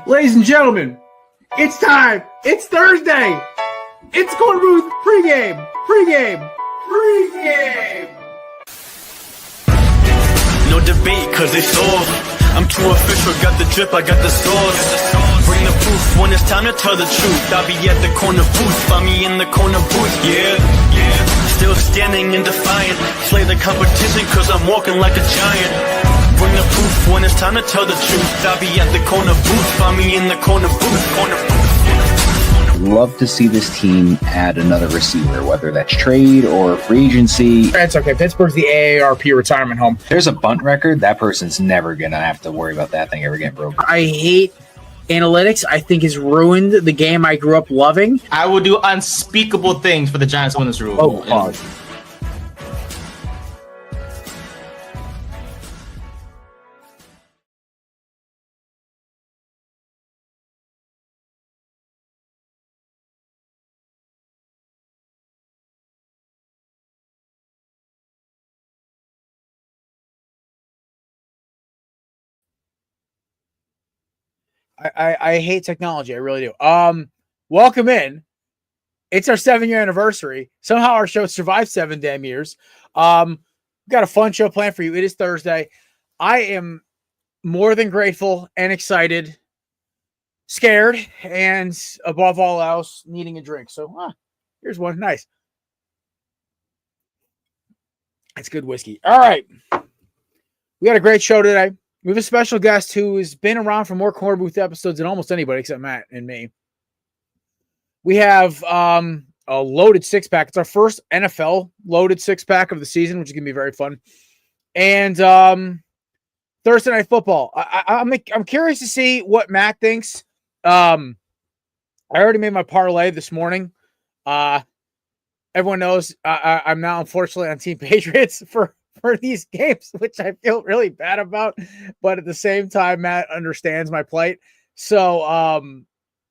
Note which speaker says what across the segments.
Speaker 1: Ladies and gentlemen, it's time. It's Thursday. It's Korner Booth Pregame.
Speaker 2: No debate, cause they sold. I'm too official, got the drip, I got the sauce. Bring the proof when it's time to tell the truth. I'll be at the corner booth, find me in the corner booth, yeah. Still standing and defiant. Slay the competition, cause I'm walking like a giant. Bring the proof when it's time to tell the truth. I'll be at the corner booth, find me in the corner booth.
Speaker 3: Love to see this team add another receiver, whether that's trade or free agency.
Speaker 1: That's okay. Pittsburgh's the AARP retirement home.
Speaker 3: There's a bunt record. That person's never going to have to worry about that thing ever getting broken.
Speaker 1: I hate analytics. I think has ruined the game I grew up loving.
Speaker 4: I will do unspeakable things for the Giants to win this Super Bowl.
Speaker 1: I hate technology. I really do. Welcome in. It's our 7-year anniversary. Somehow our show survived 7 damn years. Got a fun show planned for you. It is Thursday. I am more than grateful and excited, scared, and above all else, needing a drink. So, here's one. Nice. That's good whiskey. All right. We got a great show today. We have a special guest who has been around for more Korner Booth episodes than almost anybody except Matt and me. We have a loaded six-pack. It's our first NFL loaded six-pack of the season, which is going to be very fun. And Thursday Night Football. I'm curious to see what Matt thinks. I already made my parlay this morning. Everyone knows I'm now unfortunately on Team Patriots for these games, which I feel really bad about, but at the same time, Matt understands my plight. So,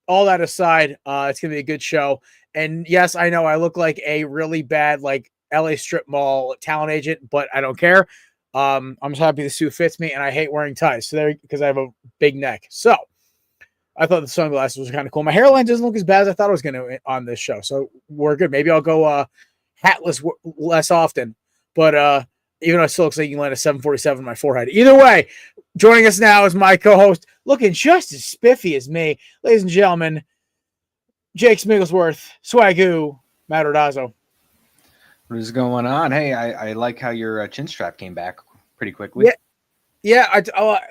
Speaker 1: all that aside, it's going to be a good show. And yes, I know I look like a really bad, like LA strip mall talent agent, but I don't care. I'm just happy the suit fits me and I hate wearing ties. So because I have a big neck. So I thought the sunglasses was kind of cool. My hairline doesn't look as bad as I thought it was going to on this show. So we're good. Maybe I'll go hatless less often, but, even though it still looks like you can land a 747 on my forehead. Either way, joining us now is my co-host, looking just as spiffy as me. Ladies and gentlemen, Jake Smigglesworth, Swagoo, Matt Ordazzo.
Speaker 3: What is going on? Hey, I like how your chin strap came back pretty quickly.
Speaker 1: Yeah.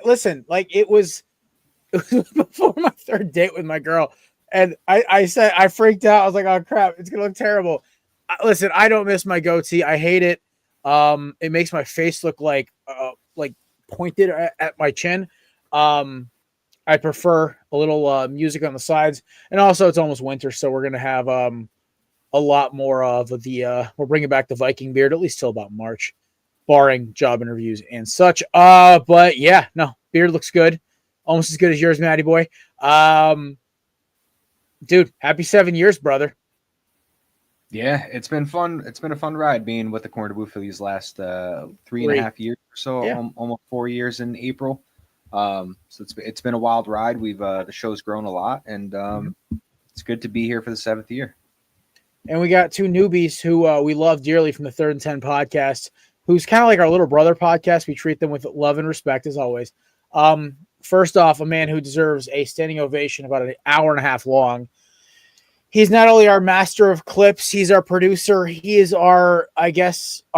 Speaker 1: Listen, like it was before my third date with my girl, and I said I freaked out. I was like, "Oh crap, it's gonna look terrible." Listen, I don't miss my goatee. I hate it. It makes my face look like pointed at my chin. I prefer a little music on the sides, and also it's almost winter, so we're gonna have a lot more of the. We're bringing back the Viking beard at least till about March, barring job interviews and such. But yeah, no, beard looks good, almost as good as yours, Matty boy. Dude, happy 7 years, brother.
Speaker 3: Yeah, it's been fun. It's been a fun ride being with the Korner Booth for these last 3.5 years or so,
Speaker 1: Yeah.
Speaker 3: Almost 4 years in April. So it's been a wild ride. We've the show's grown a lot, and it's good to be here for the 7th year.
Speaker 1: And we got two newbies who we love dearly from the 3rd and 10 podcast, who's kind of like our little brother podcast. We treat them with love and respect as always. First off, a man who deserves a standing ovation, about an hour and a half long. He's not only our master of clips, he's our producer. He is our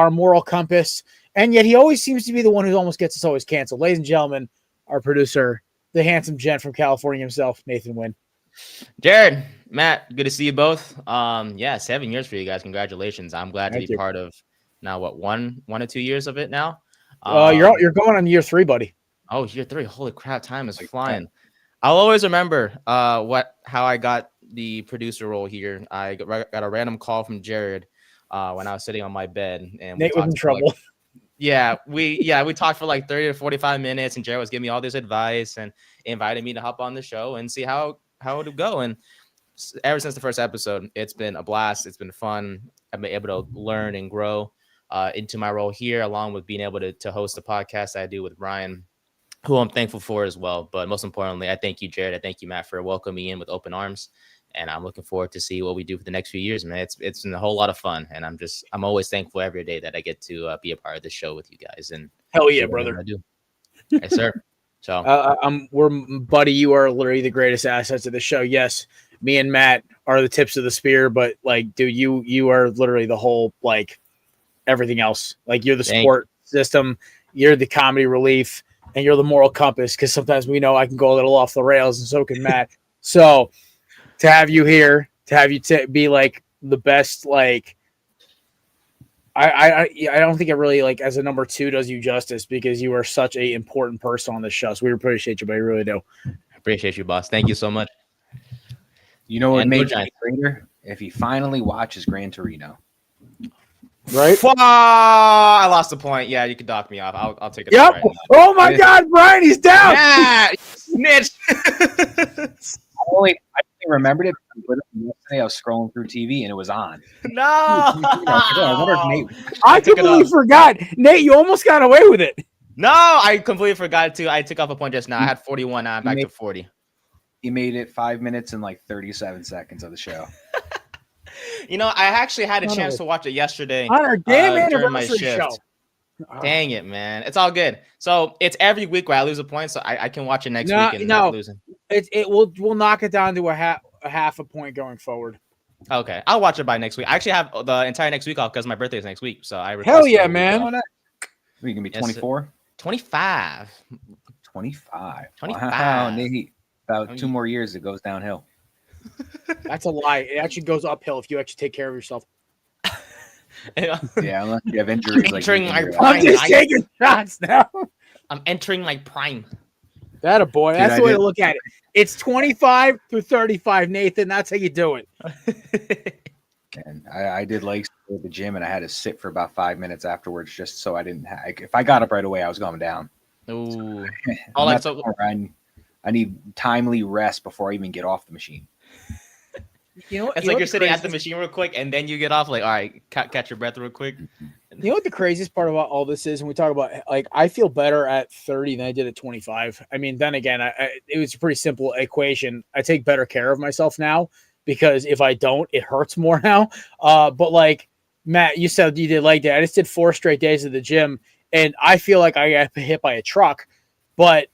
Speaker 1: moral compass. And yet he always seems to be the one who almost gets us always canceled. Ladies and gentlemen, our producer, the handsome gent from California himself, Nathan Wynn.
Speaker 4: Jared, Matt, good to see you both. 7 years for you guys. Congratulations. I'm glad to be part of now, one or 2 years of it now.
Speaker 1: You're going on year 3, buddy.
Speaker 4: Oh, year 3. Holy crap, time is flying. I'll always remember how I got the producer role here. I got a random call from Jared when I was sitting on my bed, and
Speaker 1: Nate was in trouble.
Speaker 4: We talked for like 30 to 45 minutes, and Jared was giving me all this advice and invited me to hop on the show and see how it would go. And ever since the first episode, it's been a blast. It's been fun. I've been able to learn and grow into my role here, along with being able to host the podcast I do with Brian. who I'm thankful for as well. But most importantly, I thank you, Jared. I thank you, Matt, for welcoming me in with open arms. And I'm looking forward to see what we do for the next few years, man. It's been a whole lot of fun. And I'm always thankful every day that I get to be a part of this show with you guys. And
Speaker 1: hell yeah, brother.
Speaker 4: I do. Yes, sir. So
Speaker 1: buddy, you are literally the greatest assets of the show. Yes, me and Matt are the tips of the spear, but like, dude, you are literally the whole, like, everything else. Like, you're the support system, you're the comedy relief, and you're the moral compass, because sometimes we know I can go a little off the rails, and so can Matt. So to have you here, to have you be like the best, like, I don't think it really, like, as a number 2 does you justice, because you are such a important person on this show. So we appreciate you, but I really do.
Speaker 4: I appreciate you, boss. Thank you so much.
Speaker 3: You know what made me greater? If he finally watches Gran Torino.
Speaker 1: Right?
Speaker 4: I lost the point. Yeah, you can dock me off. I'll take it.
Speaker 1: Yep.
Speaker 4: Right
Speaker 1: oh my God, Brian, he's down.
Speaker 4: Yeah, snitch.
Speaker 3: I remembered it yesterday. I was scrolling through TV and it was on.
Speaker 4: No.
Speaker 3: I wonder if Nate.
Speaker 1: I completely forgot. Nate, you almost got away with it.
Speaker 4: No, I completely forgot to. I took off a point just now. I had 41. Now I'm back to 40.
Speaker 3: He made it 5 minutes and like 37 seconds of the show.
Speaker 4: You know, I actually had a chance to watch it yesterday.
Speaker 1: On our damn
Speaker 4: during my
Speaker 1: anniversary
Speaker 4: shift.
Speaker 1: show.
Speaker 4: Dang it, man. It's all good. So it's every week where I lose a point, so I can watch it next week and not losing.
Speaker 1: We'll knock it down to a half a point going forward.
Speaker 4: Okay. I'll watch it by next week. I actually have the entire next week off because my birthday is next week. So I
Speaker 1: hell yeah, man.
Speaker 3: Are you gonna be 24?
Speaker 4: 25.
Speaker 3: 25.
Speaker 4: 25.
Speaker 3: Wow, Nate. About 2 more years, it goes downhill.
Speaker 1: That's a lie. It actually goes uphill if you actually take care of yourself.
Speaker 3: Yeah, unless you have injuries.
Speaker 1: I'm just taking shots now.
Speaker 4: I'm entering my prime.
Speaker 1: That a boy. That's the way to look at it. It's 25 through 35, Nathan. That's how you do it.
Speaker 3: And I did legs at the gym, and I had to sit for about 5 minutes afterwards, just so I didn't. If I got up right away, I was going down.
Speaker 4: Ooh.
Speaker 3: I need timely rest before I even get off the machine.
Speaker 1: You know,
Speaker 4: it's like you're sitting at the machine real quick, and then you get off. Like, all right, catch your breath real quick.
Speaker 1: You know what the craziest part about all this is? When we talk about, like, I feel better at 30 than I did at 25. I mean, then again, it was a pretty simple equation. I take better care of myself now, because if I don't, it hurts more now. But like Matt, you said you did leg day. I just did 4 straight days at the gym, and I feel like I got hit by a truck. But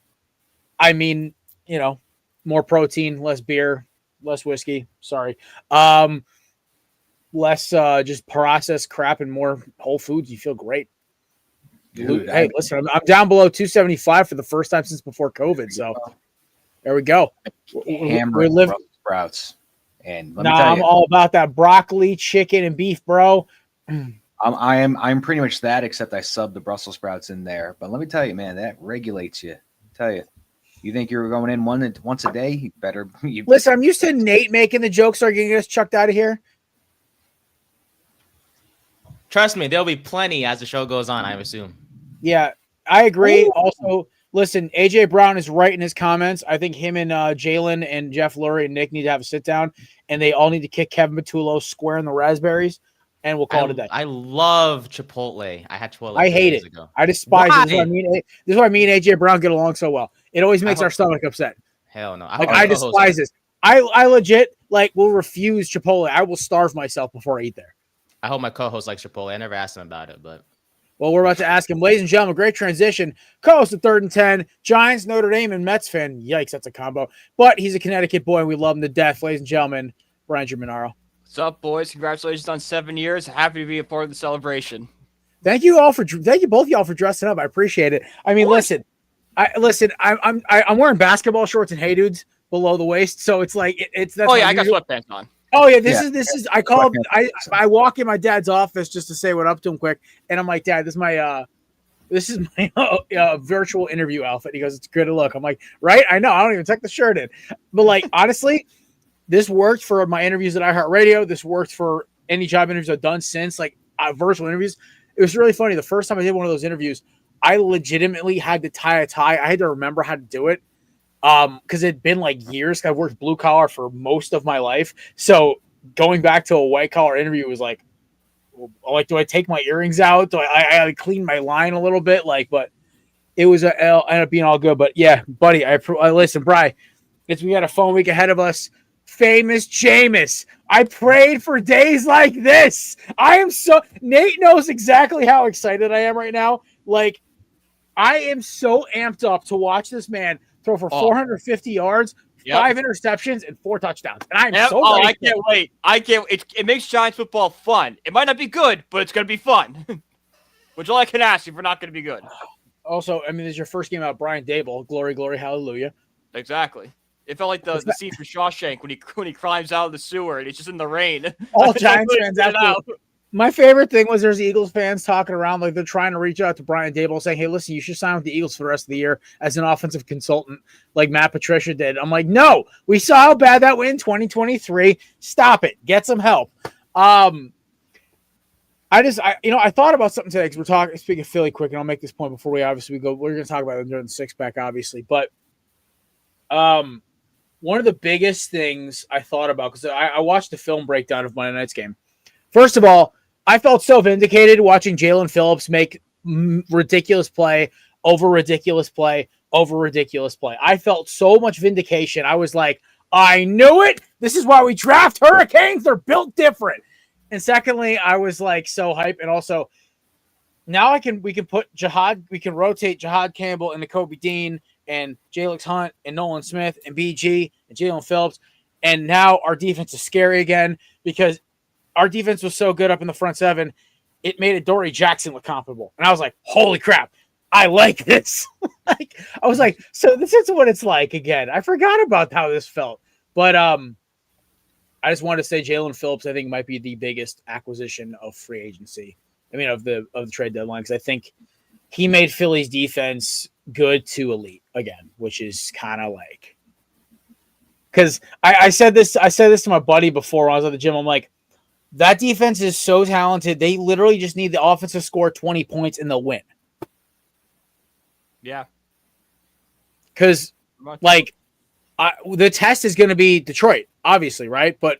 Speaker 1: I mean, you know, more protein, less beer, less whiskey. Sorry. Less just processed crap and more whole foods. You feel great. Dude, hey, listen, I'm down below 275 for the first time since before COVID. So there we go.
Speaker 3: We're living sprouts. And let me tell
Speaker 1: I'm
Speaker 3: you,
Speaker 1: all about that broccoli, chicken, and beef, bro.
Speaker 3: I'm pretty much that, except I sub the Brussels sprouts in there. But let me tell you, man, that regulates you. Tell you. You think you're going in once a day? You better.
Speaker 1: Listen, I'm used to Nate making the jokes. So are you getting us chucked out of here?
Speaker 4: Trust me, there'll be plenty as the show goes on, I assume.
Speaker 1: Yeah, I agree.
Speaker 3: Ooh.
Speaker 1: Also, listen, AJ Brown is right in his comments. I think him and Jalen and Jeff Lurie and Nick need to have a sit down, and they all need to kick Kevin Matullo square in the raspberries, and we'll call it a day.
Speaker 4: I love Chipotle. I had Chipotle.
Speaker 1: I hate it.
Speaker 4: Ago.
Speaker 1: I despise it. This is why me and AJ Brown get along so well. It always makes our stomach upset.
Speaker 4: Hell no.
Speaker 1: I despise this. I legit will refuse Chipotle. I will starve myself before I eat there.
Speaker 4: I hope my co-host likes Chipotle. I never asked him about it, but
Speaker 1: well, we're about to ask him. Ladies and gentlemen, great transition. Co-host of 3rd and 10, Giants, Notre Dame, and Mets fan. Yikes, that's a combo. But he's a Connecticut boy, and we love him to death. Ladies and gentlemen, Brian Germanaro.
Speaker 5: What's up, boys? Congratulations on 7 years. Happy to be a part of the celebration.
Speaker 1: Thank you both of y'all for dressing up. I appreciate it. I mean, listen. I'm wearing basketball shorts and hey dudes below the waist, so it's like it's. That's
Speaker 5: I got sweatpants on.
Speaker 1: Oh yeah, this is. I walk in my dad's office just to say what up to him quick, and I'm like, Dad, this is my virtual interview outfit. He goes, it's good to look. I'm like, right? I know. I don't even tuck the shirt in, but like honestly, this worked for my interviews at iHeartRadio. This worked for any job interviews I've done since, like virtual interviews. It was really funny. The first time I did one of those interviews, I legitimately had to tie a tie. I had to remember how to do it. Because it'd been like years. I've worked blue collar for most of my life. So going back to a white collar interview was like, do I take my earrings out? Do I clean my line a little bit? But it was ended up being all good. But yeah, buddy, I listen, Bri. We got a fun week ahead of us. Famous Jameis. I prayed for days like this. Nate knows exactly how excited I am right now. Like, I am so amped up to watch this man throw for 450 yards, 5 interceptions, and 4 touchdowns. And I'm so ready.
Speaker 5: I can't wait. It makes Giants football fun. It might not be good, but it's going to be fun. Which all I can ask if we're not going to be good.
Speaker 1: Also, I mean, this is your first game out, Brian Dable. Glory, glory, hallelujah.
Speaker 5: Exactly. It felt like the scene from Shawshank when he climbs out of the sewer and he's just in the rain.
Speaker 1: All Giants fans out. My favorite thing was there's Eagles fans talking around like they're trying to reach out to Brian Dable saying, hey, listen, you should sign with the Eagles for the rest of the year as an offensive consultant like Matt Patricia did. I'm like, no, we saw how bad that went in 2023. Stop it. Get some help. I thought about something today because we're speaking of Philly quick, and I'll make this point before we go. We're going to talk about it during the six-pack, obviously. But one of the biggest things I thought about, because I watched the film breakdown of Monday night's game. First of all, I felt so vindicated watching Jalen Phillips make ridiculous play over ridiculous play over ridiculous play. I felt so much vindication. I was like, I knew it. This is why we draft Hurricanes. They're built different. And secondly, I was like so hyped. And also, now we can rotate Jahad Campbell and Kobe Dean and Jalix Hunt and Nolan Smith and BG and Jalen Phillips. And now our defense is scary again because our defense was so good up in the front seven, it made Adoree Jackson look comparable. And I was like, holy crap, I like this. I was like, so this is what it's like again. I forgot about how this felt. But I just wanted to say Jalen Phillips, I think, might be the biggest acquisition of free agency. I mean, of the trade deadline, because I think he made Philly's defense good to elite again, which is kind of like, because I said this to my buddy before when I was at the gym. I'm like, that defense is so talented. They literally just need the offense to score 20 points and they'll win.
Speaker 5: Yeah.
Speaker 1: Because, the test is going to be Detroit, obviously, right? But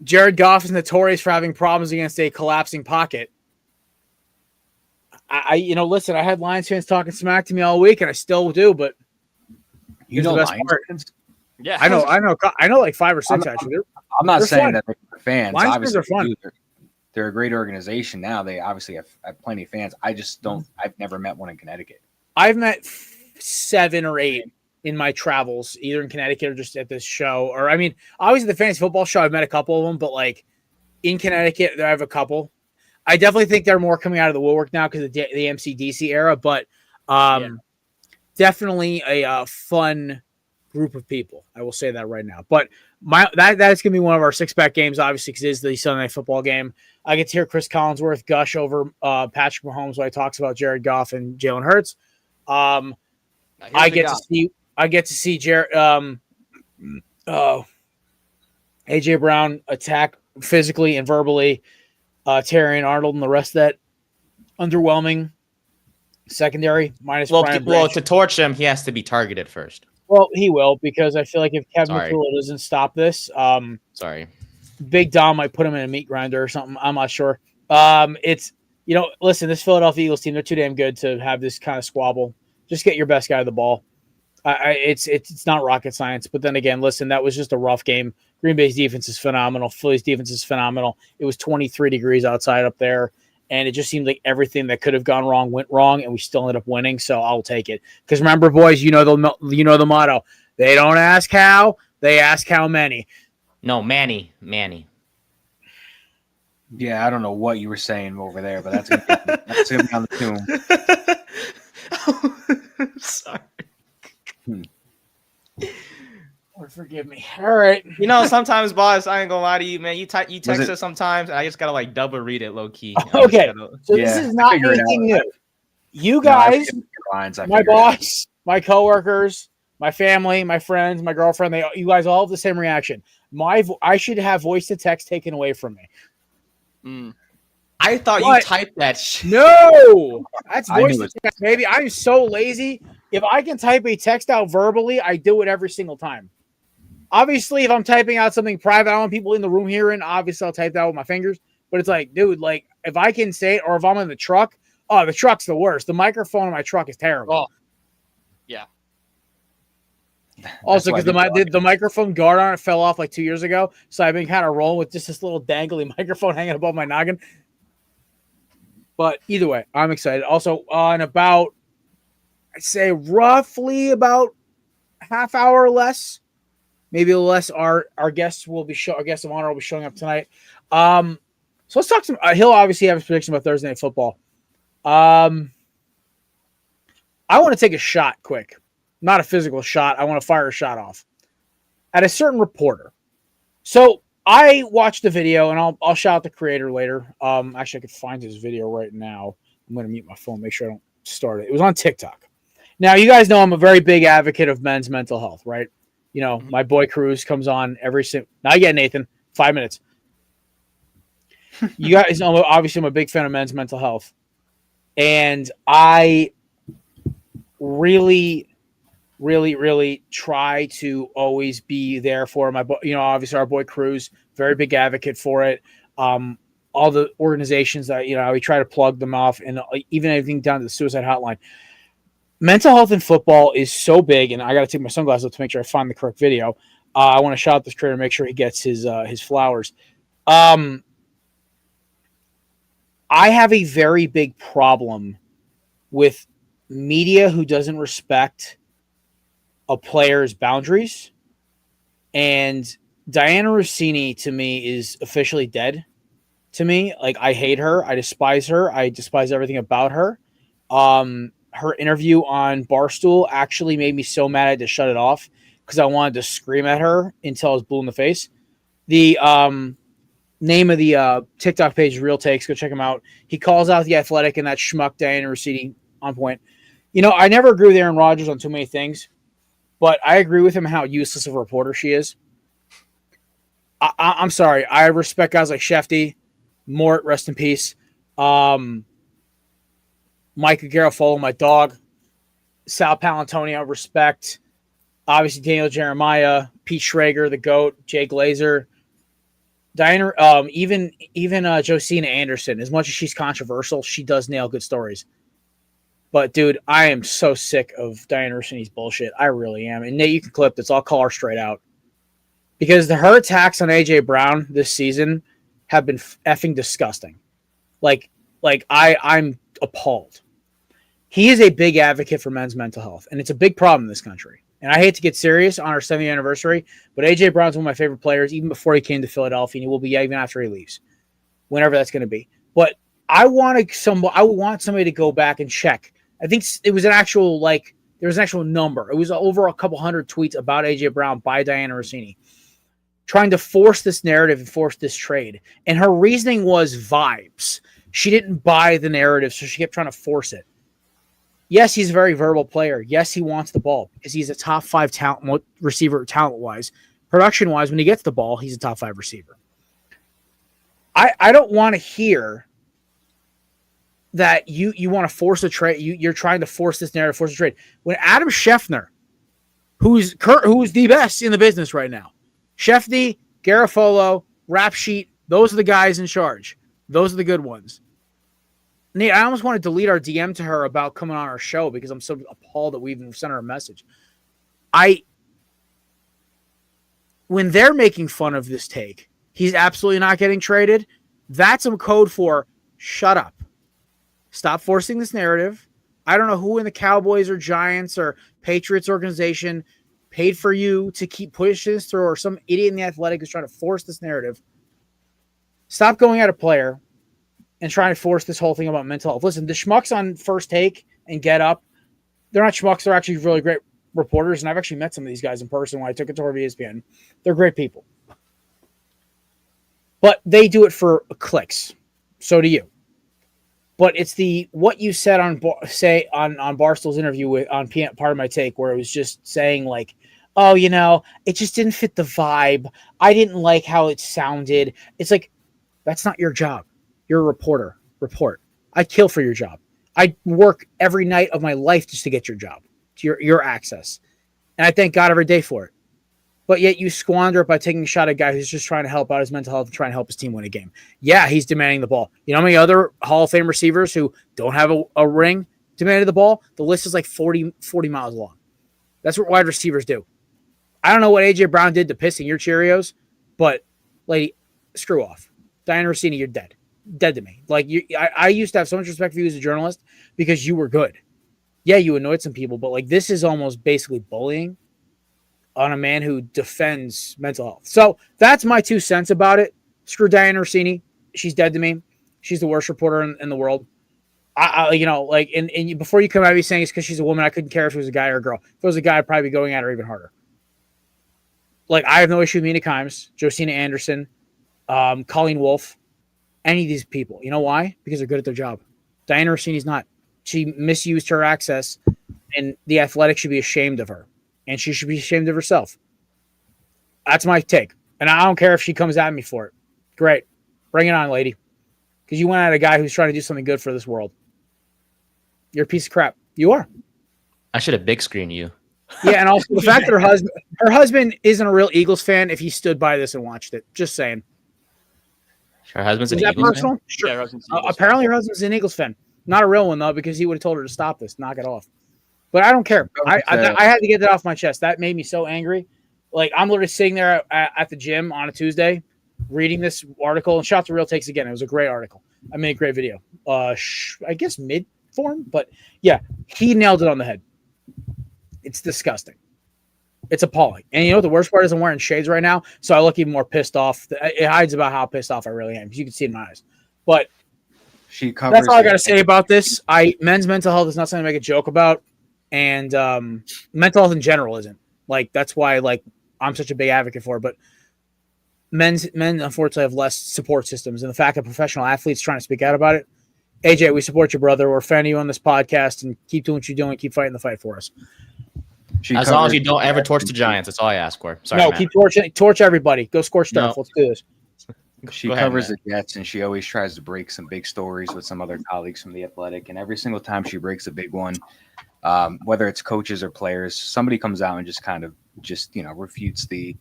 Speaker 1: Jared Goff is notorious for having problems against a collapsing pocket. Listen, I had Lions fans talking smack to me all week, and I still do, but
Speaker 3: you know Lions fans?
Speaker 1: Yeah. I know like 5 or 6, actually.
Speaker 3: I'm not saying that they're fans.
Speaker 1: Lions
Speaker 3: obviously,
Speaker 1: fans are fun.
Speaker 3: They're a great organization now. They obviously have plenty of fans. I just don't. I've never met one in Connecticut.
Speaker 1: I've met 7 or 8 in my travels, either in Connecticut or just at this show. Or, I mean, obviously the fantasy football show, I've met a couple of them, but like in Connecticut, I have a couple. I definitely think they're more coming out of the woodwork now because of the MCDC era, but definitely a fun group of people. I will say that right now. But that is going to be one of our 6-pack games, obviously, because it is the Sunday Night Football game. I get to hear Chris Collinsworth gush over Patrick Mahomes while he talks about Jared Goff and Jalen Hurts. I get to see Jared. AJ Brown attack physically and verbally Terry and Arnold and the rest of that underwhelming secondary minus.
Speaker 4: Well, to torch him, he has to be targeted first.
Speaker 1: Well, he will, because I feel like if Kevin McCullough doesn't stop this, Big Dom might put him in a meat grinder or something. I'm not sure. Listen, this Philadelphia Eagles team, they're too damn good to have this kind of squabble. Just get your best guy the ball. It's not rocket science. But then again, listen, that was just a rough game. Green Bay's defense is phenomenal. Philly's defense is phenomenal. It was 23 degrees outside up there. And it just seemed like everything that could have gone wrong went wrong, and we still ended up winning. So I'll take it. Because remember, boys, you know the motto. They don't ask how, they ask how many.
Speaker 4: No, Manny.
Speaker 3: Yeah, I don't know what you were saying over there, but that's gonna be on the tomb.
Speaker 4: Sorry.
Speaker 1: Lord, forgive me. All right.
Speaker 4: Sometimes, boss, I ain't gonna lie to you, man. You text us sometimes, and I just gotta like double read it low key.
Speaker 1: Okay. This is not anything new. You guys, my boss, my coworkers, my family, my friends, my girlfriend, you guys all have the same reaction. I should have voice to text taken away from me.
Speaker 4: I thought you typed that shit.
Speaker 1: No, that's voice to text, baby. I'm so lazy. If I can type a text out verbally, I do it every single time. Obviously, if I'm typing out something private, I don't want people in the room hearing. Obviously, I'll type that with my fingers. But it's like, dude, like if I can say it, or if I'm in the truck, Oh, the truck's the worst. The microphone in my truck is terrible.
Speaker 5: Oh, yeah.
Speaker 1: Also, because the microphone guard on it fell off like 2 years ago, so I've been kind of rolling with just this little dangly microphone hanging above my noggin. But either way, I'm excited. Also, in about, I'd say roughly about half hour or less, maybe a little less, our guests will be our guest of honor will be showing up tonight. So let's talk some. He'll obviously have his prediction about Thursday Night Football. I want to take a shot quick. Not a physical shot. I want to fire a shot off at a certain reporter. So I watched the video, and I'll shout out the creator later. Actually, I could find his video right now. I'm going to mute my phone, make sure I don't start it. It was on TikTok. Now, you guys know I'm a very big advocate of men's mental health, right? You know, my boy Cruz comes on every single. Not yet, Nathan. 5 minutes. You guys know, obviously, I'm a big fan of men's mental health, and I really try to always be there for my, obviously our boy Cruz, very big advocate for it. All the organizations that, we try to plug them off, and even everything down to the suicide hotline. Mental health in football is so big, and I got to take my sunglasses off to make sure I find the correct video. I want to shout out this creator, make sure he gets his flowers. I have a very big problem with media who doesn't respect a player's boundaries, and Diana Rossini to me is officially dead to me. Like, I hate her. I despise her. I despise everything about her. Her interview on Barstool actually made me so mad I had to shut it off because I wanted to scream at her until I was blue in the face. The name of the TikTok page is Real Takes. Go check him out. He calls out the Athletic and that schmuck Diana Rossini on point. I never agree with Aaron Rodgers on too many things, but I agree with him how useless of a reporter she is. I'm sorry. I respect guys like Shefty, Mort, rest in peace. Micah Garofalo, my dog. Sal Palantonio, respect. Obviously, Daniel Jeremiah, Pete Schrager, the GOAT, Jay Glazer. Diana, even Josina Anderson, as much as she's controversial, she does nail good stories. But, dude, I am so sick of Diana Rossini's bullshit. I really am. And, Nate, you can clip this. I'll call her straight out. Because her attacks on A.J. Brown this season have been effing disgusting. I'm appalled. He is a big advocate for men's mental health, and it's a big problem in this country. And I hate to get serious on our 7th anniversary, but A.J. Brown's one of my favorite players, even before he came to Philadelphia, and he will be even after he leaves, whenever that's going to be. But I want somebody to go back and check. I think it was an actual, there was an actual number. It was over a couple hundred tweets about A.J. Brown by Diana Rossini, trying to force this narrative and force this trade. And her reasoning was vibes. She didn't buy the narrative, so she kept trying to force it. Yes, he's a very verbal player. Yes, he wants the ball because he's a top 5 talent receiver, talent-wise. Production-wise, when he gets the ball, he's a top 5 receiver. I don't want to hear that you want to force a trade. You're trying to force this narrative, force a trade. When Adam Scheffner, who's the best in the business right now, Shefty, Garofalo, Rap Sheet, those are the guys in charge. Those are the good ones. Nate, I almost want to delete our DM to her about coming on our show because I'm so appalled that we even sent her a message. When they're making fun of this take, he's absolutely not getting traded. That's a code for shut up. Stop forcing this narrative. I don't know who in the Cowboys or Giants or Patriots organization paid for you to keep pushing this through, or some idiot in the Athletic is trying to force this narrative. Stop going at a player and trying to force this whole thing about mental health. Listen, the schmucks on First Take and Get Up, they're not schmucks. They're actually really great reporters, and I've actually met some of these guys in person when I took a tour of ESPN. They're great people. But they do it for clicks. So do you. But it's what you said on Barstool's interview on Part of My Take, where it was just saying it just didn't fit the vibe. I didn't like how it sounded. It's like, that's not your job. You're a reporter. Report. I'd kill for your job. I'd work every night of my life just to get your job, to your access. And I thank God every day for it. but yet you squander it by taking a shot at a guy who's just trying to help out his mental health and trying to help his team win a game. Yeah, he's demanding the ball. You know how many other Hall of Fame receivers who don't have a ring demanded the ball? The list is like 40 miles long. That's what wide receivers do. I don't know what A.J. Brown did to piss in your Cheerios, but, lady, screw off. Diana Rossini, you're dead. Dead to me. Like, I used to have so much respect for you as a journalist because you were good. Yeah, you annoyed some people, but, like, this is almost basically bullying on a man who defends mental health. So that's my 2 cents about it. Screw Diana Rossini. She's dead to me. She's the worst reporter in the world. And before you come at me saying it's because she's a woman, I couldn't care if it was a guy or a girl. If it was a guy, I'd probably be going at her even harder. Like, I have no issue with Mina Kimes, Josina Anderson, Colleen Wolfe, any of these people. You know why? Because they're good at their job. Diana Rossini's not. She misused her access, and the Athletic should be ashamed of her, and she should be ashamed of herself. That's my take, and I don't care if she comes at me for it. Great. Bring it on, lady, because you went at a guy who's trying to do something good for this world. You're a piece of crap. You are.
Speaker 4: I should have big screened you.
Speaker 1: Yeah, and also the fact that her husband isn't a real Eagles fan if he stood by this and watched it. Just saying.
Speaker 4: Her husband's an
Speaker 1: Is that
Speaker 4: Eagles
Speaker 1: personal?
Speaker 4: fan?
Speaker 1: Sure.
Speaker 5: Yeah, her husband's an Eagles
Speaker 1: Apparently her husband's an Eagles fan. Not a real one, though, because he would have told her to stop this. Knock it off. But I don't care. I had to get that off my chest. That made me so angry. Like, I'm literally sitting there at the gym on a Tuesday reading this article. And shout out to Real Takes again. It was a great article. I made a great video. I guess mid-form. But, yeah, he nailed it on the head. It's disgusting. It's appalling. And you know what the worst part is? I'm wearing shades right now, so I look even more pissed off. It hides about how pissed off I really am, because you can see it in my eyes. But that's all I got to say about this. Men's mental health is not something to make a joke about, and mental health in general isn't. Like, that's why, like, I'm such a big advocate for it. But men unfortunately have less support systems, and the fact that professional athletes trying to speak out about it. AJ, we support you, brother. We're fan of you on this podcast, and keep doing what you're doing. Keep fighting the fight for us.
Speaker 4: As long as you don't ever torch the Giants, that's all I ask for. Sorry,
Speaker 1: no,
Speaker 4: Matt.
Speaker 1: keep torch everybody. Go scorch turf. Let's do this.
Speaker 3: She covers the Jets, and she always tries to break some big stories with some other colleagues from the Athletic. And every single time she breaks a big one, whether it's coaches or players, somebody comes out and just refutes the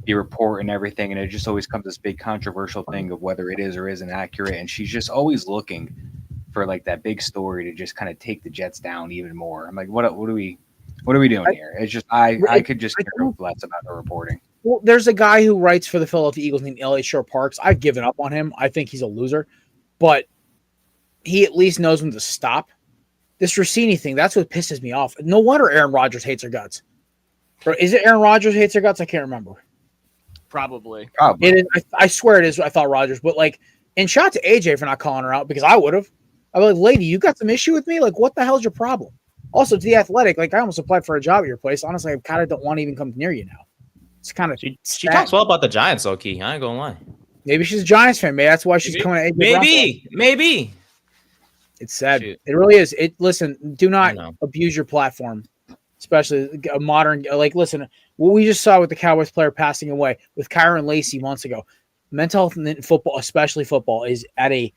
Speaker 3: report and everything. And it just always comes this big controversial thing of whether it is or isn't accurate. And she's just always looking for like that big story to just kind of take the Jets down even more. I'm like, what are we doing here? It's just I could just care less about the reporting.
Speaker 1: Well, there's a guy who writes for the Philadelphia Eagles named L.A. Shore Parks. I've given up on him. I think he's a loser, but he at least knows when to stop. This Rossini thing, that's what pisses me off. No wonder Aaron Rodgers hates her guts. Or is it Aaron Rodgers hates her guts? I can't remember.
Speaker 5: Probably.
Speaker 1: It is, I swear it is. I thought Rodgers, but like, and shout out to AJ for not calling her out, because I would have. I'd be like, lady, you got some issue with me? Like, what the hell's your problem? Also, to the Athletic, like, I almost applied for a job at your place. Honestly, I kind of don't want to even come near you now. It's kind of
Speaker 4: she talks well about the Giants, low key. I ain't gonna lie.
Speaker 1: Maybe she's a Giants fan. Maybe that's why she's coming at AJ
Speaker 4: Maybe.
Speaker 1: It's sad.
Speaker 4: Shoot.
Speaker 1: It really is. Listen, do not abuse your platform, especially a modern. Like, listen, what we just saw with the Cowboys player passing away with Kyron Lacey months ago. Mental health in football, especially football, is at a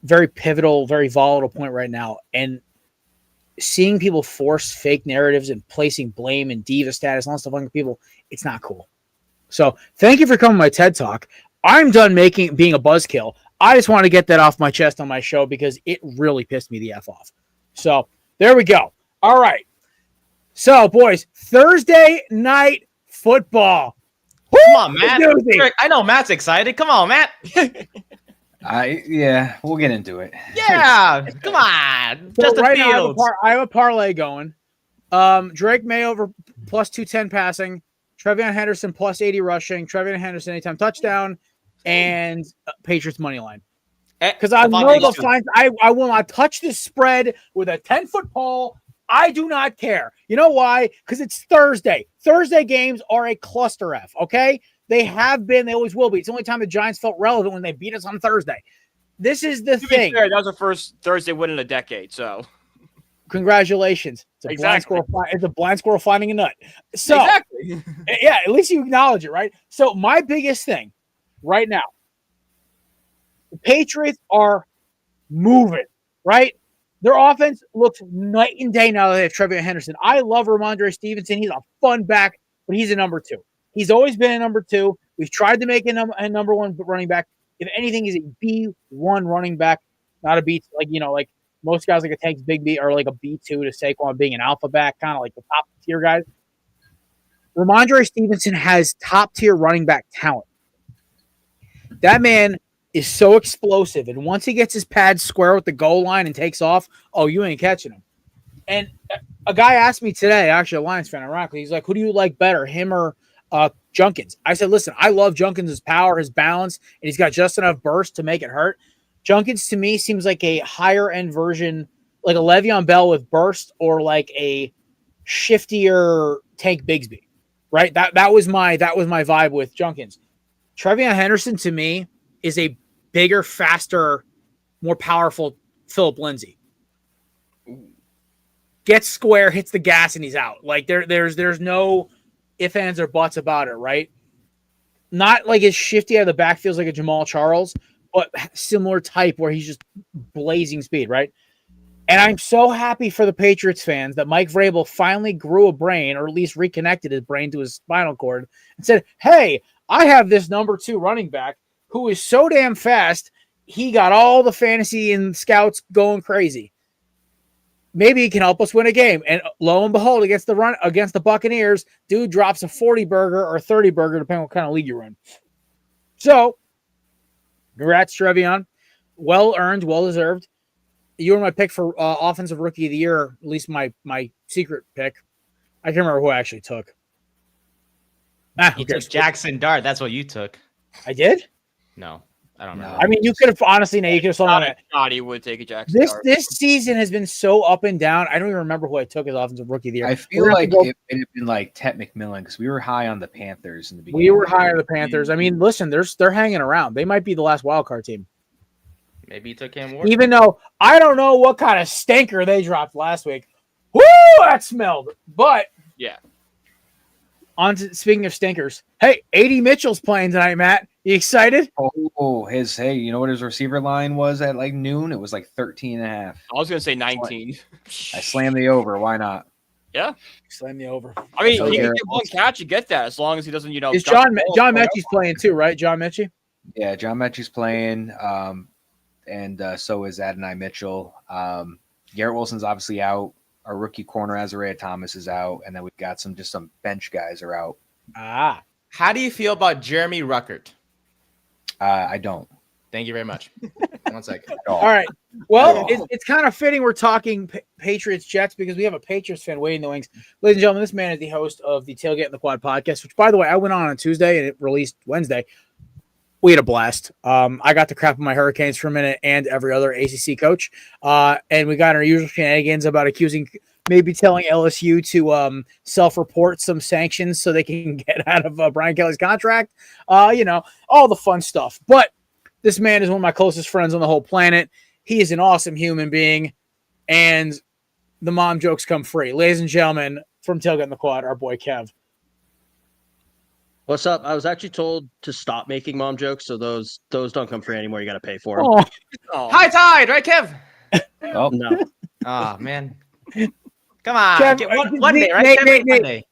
Speaker 1: very pivotal, very volatile point right now. And seeing people force fake narratives and placing blame and diva status and all stuff on people, it's not cool. So thank you for coming to my TED Talk. I'm done being a buzzkill. I just want to get that off my chest on my show because it really pissed me the F off. So there we go. All right. So, boys, Thursday night football.
Speaker 4: Come on, Matt. I know Matt's excited. Come on, Matt.
Speaker 3: We'll get into it.
Speaker 4: Yeah, come on.
Speaker 1: So
Speaker 4: Justin
Speaker 1: right
Speaker 4: Fields.
Speaker 1: now, I have a parlay going. Drake May over plus 210 passing. Trevion Henderson plus 80 rushing. Trevion Henderson anytime touchdown. And Patriots money line. Because I know the signs. I will not touch this spread with a 10-foot pole. I do not care. You know why? Because it's Thursday. Thursday games are a cluster F, okay? They have been. They always will be. It's the only time the Giants felt relevant when they beat us on Thursday. This is the thing.
Speaker 5: Fair, that was our first Thursday win in a decade, so.
Speaker 1: Congratulations. It's a blind squirrel finding a nut. So,
Speaker 5: exactly.
Speaker 1: Yeah, at least you acknowledge it, right? So my biggest thing right now, the Patriots are moving, right? Their offense looks night and day now that they have Trevion Henderson. I love Ramondre Stevenson. He's a fun back, but he's a number 2. He's always been a number 2. We've tried to make him a number 1 running back. If anything, he's a B1 running back, not a B. Like most guys, like a Tank's Big B, or like a B2 to Saquon being an alpha back, kind of like the top tier guys. Ramondre Stevenson has top tier running back talent. That man is so explosive, and once he gets his pads square with the goal line and takes off, oh, you ain't catching him. And a guy asked me today, actually a Lions fan, ironically, he's like, who do you like better, him or Junkins? I said, listen, I love Junkins' power, his balance, and he's got just enough burst to make it hurt. Junkins, to me, seems like a higher-end version, like a Le'Veon Bell with burst, or like a shiftier Tank Bigsby, right? That was my vibe with Junkins. Trevion Henderson, to me, is a bigger, faster, more powerful Phillip Lindsay. Gets square, hits the gas, and he's out. Like there's no ifs, ands, or buts about it, right? Not like as shifty out of the backfield like a Jamal Charles, but similar type where he's just blazing speed, right? And I'm so happy for the Patriots fans that Mike Vrabel finally grew a brain, or at least reconnected his brain to his spinal cord, and said, hey, I have this number 2 running back who is so damn fast, he got all the fantasy and scouts going crazy. Maybe he can help us win a game. And lo and behold, against the Buccaneers, dude drops a 40-burger or 30-burger, depending on what kind of league you're in. So, congrats, Trevion. Well-earned, well-deserved. You were my pick for Offensive Rookie of the Year, at least my secret pick. I can't remember who I actually took.
Speaker 4: You took Jackson Dart. That's what you took.
Speaker 1: I did?
Speaker 4: No, I don't remember.
Speaker 1: I mean, you could have honestly. Now you could have saw it.
Speaker 5: He would take a Jackson.
Speaker 1: This season has been so up and down. I don't even remember who I took as Offensive Rookie of the Year.
Speaker 3: I feel like it would have been like Tet McMillan, because we were high on the Panthers in the beginning.
Speaker 1: We were high on the Panthers. I mean, listen, they're hanging around. They might be the last wild card team.
Speaker 4: Maybe you took Cam Ward.
Speaker 1: Even though I don't know what kind of stinker they dropped last week. Woo, that smelled. But
Speaker 5: yeah.
Speaker 1: Speaking of stinkers, hey, A.D. Mitchell's playing tonight, Matt. You excited?
Speaker 3: Oh, you know what his receiver line was at like noon? It was like 13.5.
Speaker 5: I was going to say 19.
Speaker 3: I slammed the over. Why not?
Speaker 5: Yeah.
Speaker 1: Slam the over.
Speaker 5: I mean, he can get one catch and get that as long as he doesn't,
Speaker 1: Is John Mechie's playing too, right? John Mechie?
Speaker 3: Yeah, John Mechie's playing. And so is Adonai Mitchell. Garrett Wilson's obviously out. Our rookie corner, Azariah Thomas, is out. And then we've got some bench guys are out.
Speaker 4: How do you feel about Jeremy Ruckert?
Speaker 3: I don't.
Speaker 4: Thank you very much. 1 second.
Speaker 1: All right. Well, it's kind of fitting we're talking Patriots Jets, because we have a Patriots fan waiting in the wings. Ladies and gentlemen, this man is the host of the Tailgate in the Quad podcast, which, by the way, I went on Tuesday and it released Wednesday. We had a blast. I got to crap on my Hurricanes for a minute and every other ACC coach. And we got our usual shenanigans about maybe telling LSU to self-report some sanctions so they can get out of Brian Kelly's contract. All the fun stuff. But this man is one of my closest friends on the whole planet. He is an awesome human being. And the mom jokes come free. Ladies and gentlemen, from Tailgate in the Quad, our boy Kev.
Speaker 6: What's up? I was actually told to stop making mom jokes, so those don't come free anymore. You got to pay for them.
Speaker 5: Oh.
Speaker 4: High tide, right, Kev?
Speaker 3: Oh,
Speaker 6: No.
Speaker 4: Oh, man. Come on.
Speaker 1: Kev,
Speaker 4: One day, right?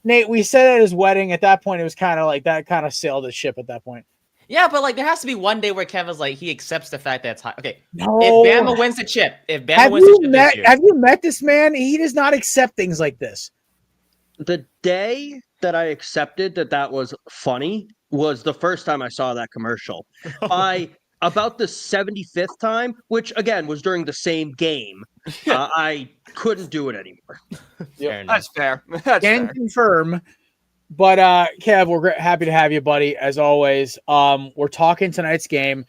Speaker 1: Nate, we said at his wedding. At that point, it was kind of like that kind of sailed the ship at that point.
Speaker 4: Yeah, but like there has to be one day where Kevin's like he accepts the fact that it's high. Okay,
Speaker 1: no.
Speaker 4: If Bama wins the chip, this year,
Speaker 1: have you met this man? He does not accept things like this.
Speaker 6: The day that I accepted that was funny was the first time I saw that commercial. By about the 75th time, which again was during the same game, I couldn't do it anymore.
Speaker 5: That's fair. That's fair.
Speaker 1: Confirm. But Kev, we're happy to have you, buddy, as always. We're talking tonight's game.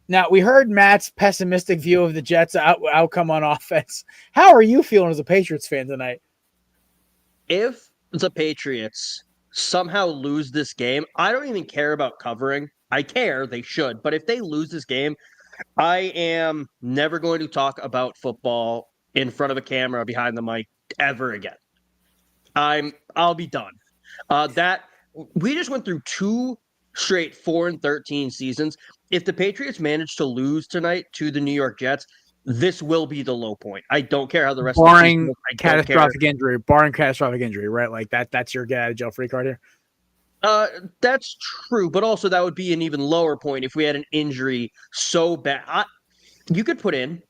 Speaker 1: Now, we heard Matt's pessimistic view of the Jets' outcome on offense. How are you feeling as a Patriots fan tonight?
Speaker 6: If the Patriots somehow lose this game, I don't even care about covering. I care, they should. But if they lose this game, I am never going to talk about football in front of a camera behind the mic ever again. I'll be done. That we just went through 2 straight 4-13 seasons. If the Patriots manage to lose tonight to the New York Jets, this will be the low point. I don't care how the rest of the season looks.
Speaker 1: Barring catastrophic injury, right? Like that's your get out of jail free card here.
Speaker 6: That's true, but also that would be an even lower point if we had an injury so bad. You could put in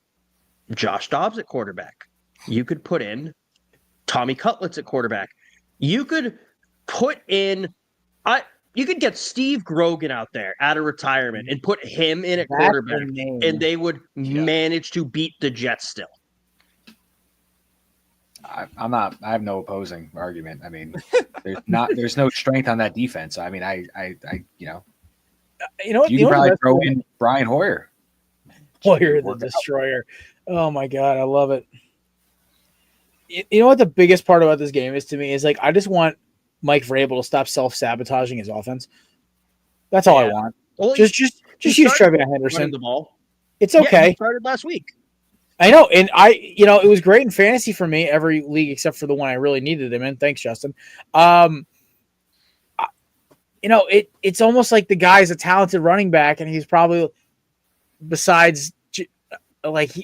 Speaker 6: Josh Dobbs at quarterback. You could put in Tommy Cutlets at quarterback. You could put in you could get Steve Grogan out there out of retirement and put him in at quarterback, and they would manage to beat the Jets still.
Speaker 3: I have no opposing argument. I mean, there's no strength on that defense. I mean, you know what? You can probably throw in Brian Hoyer.
Speaker 1: Hoyer the Destroyer. Oh my God, I love it. You know what the biggest part about this game is to me is like I just want Mike Vrabel to stop self-sabotaging his offense. That's all I want. Well, just use TreVeyon Henderson.
Speaker 6: The ball.
Speaker 1: It's okay.
Speaker 6: Yeah, he started last week.
Speaker 1: I know, and it was great in fantasy for me every league except for the one I really needed him in. Thanks, Justin. It's almost like the guy's a talented running back, and he's probably besides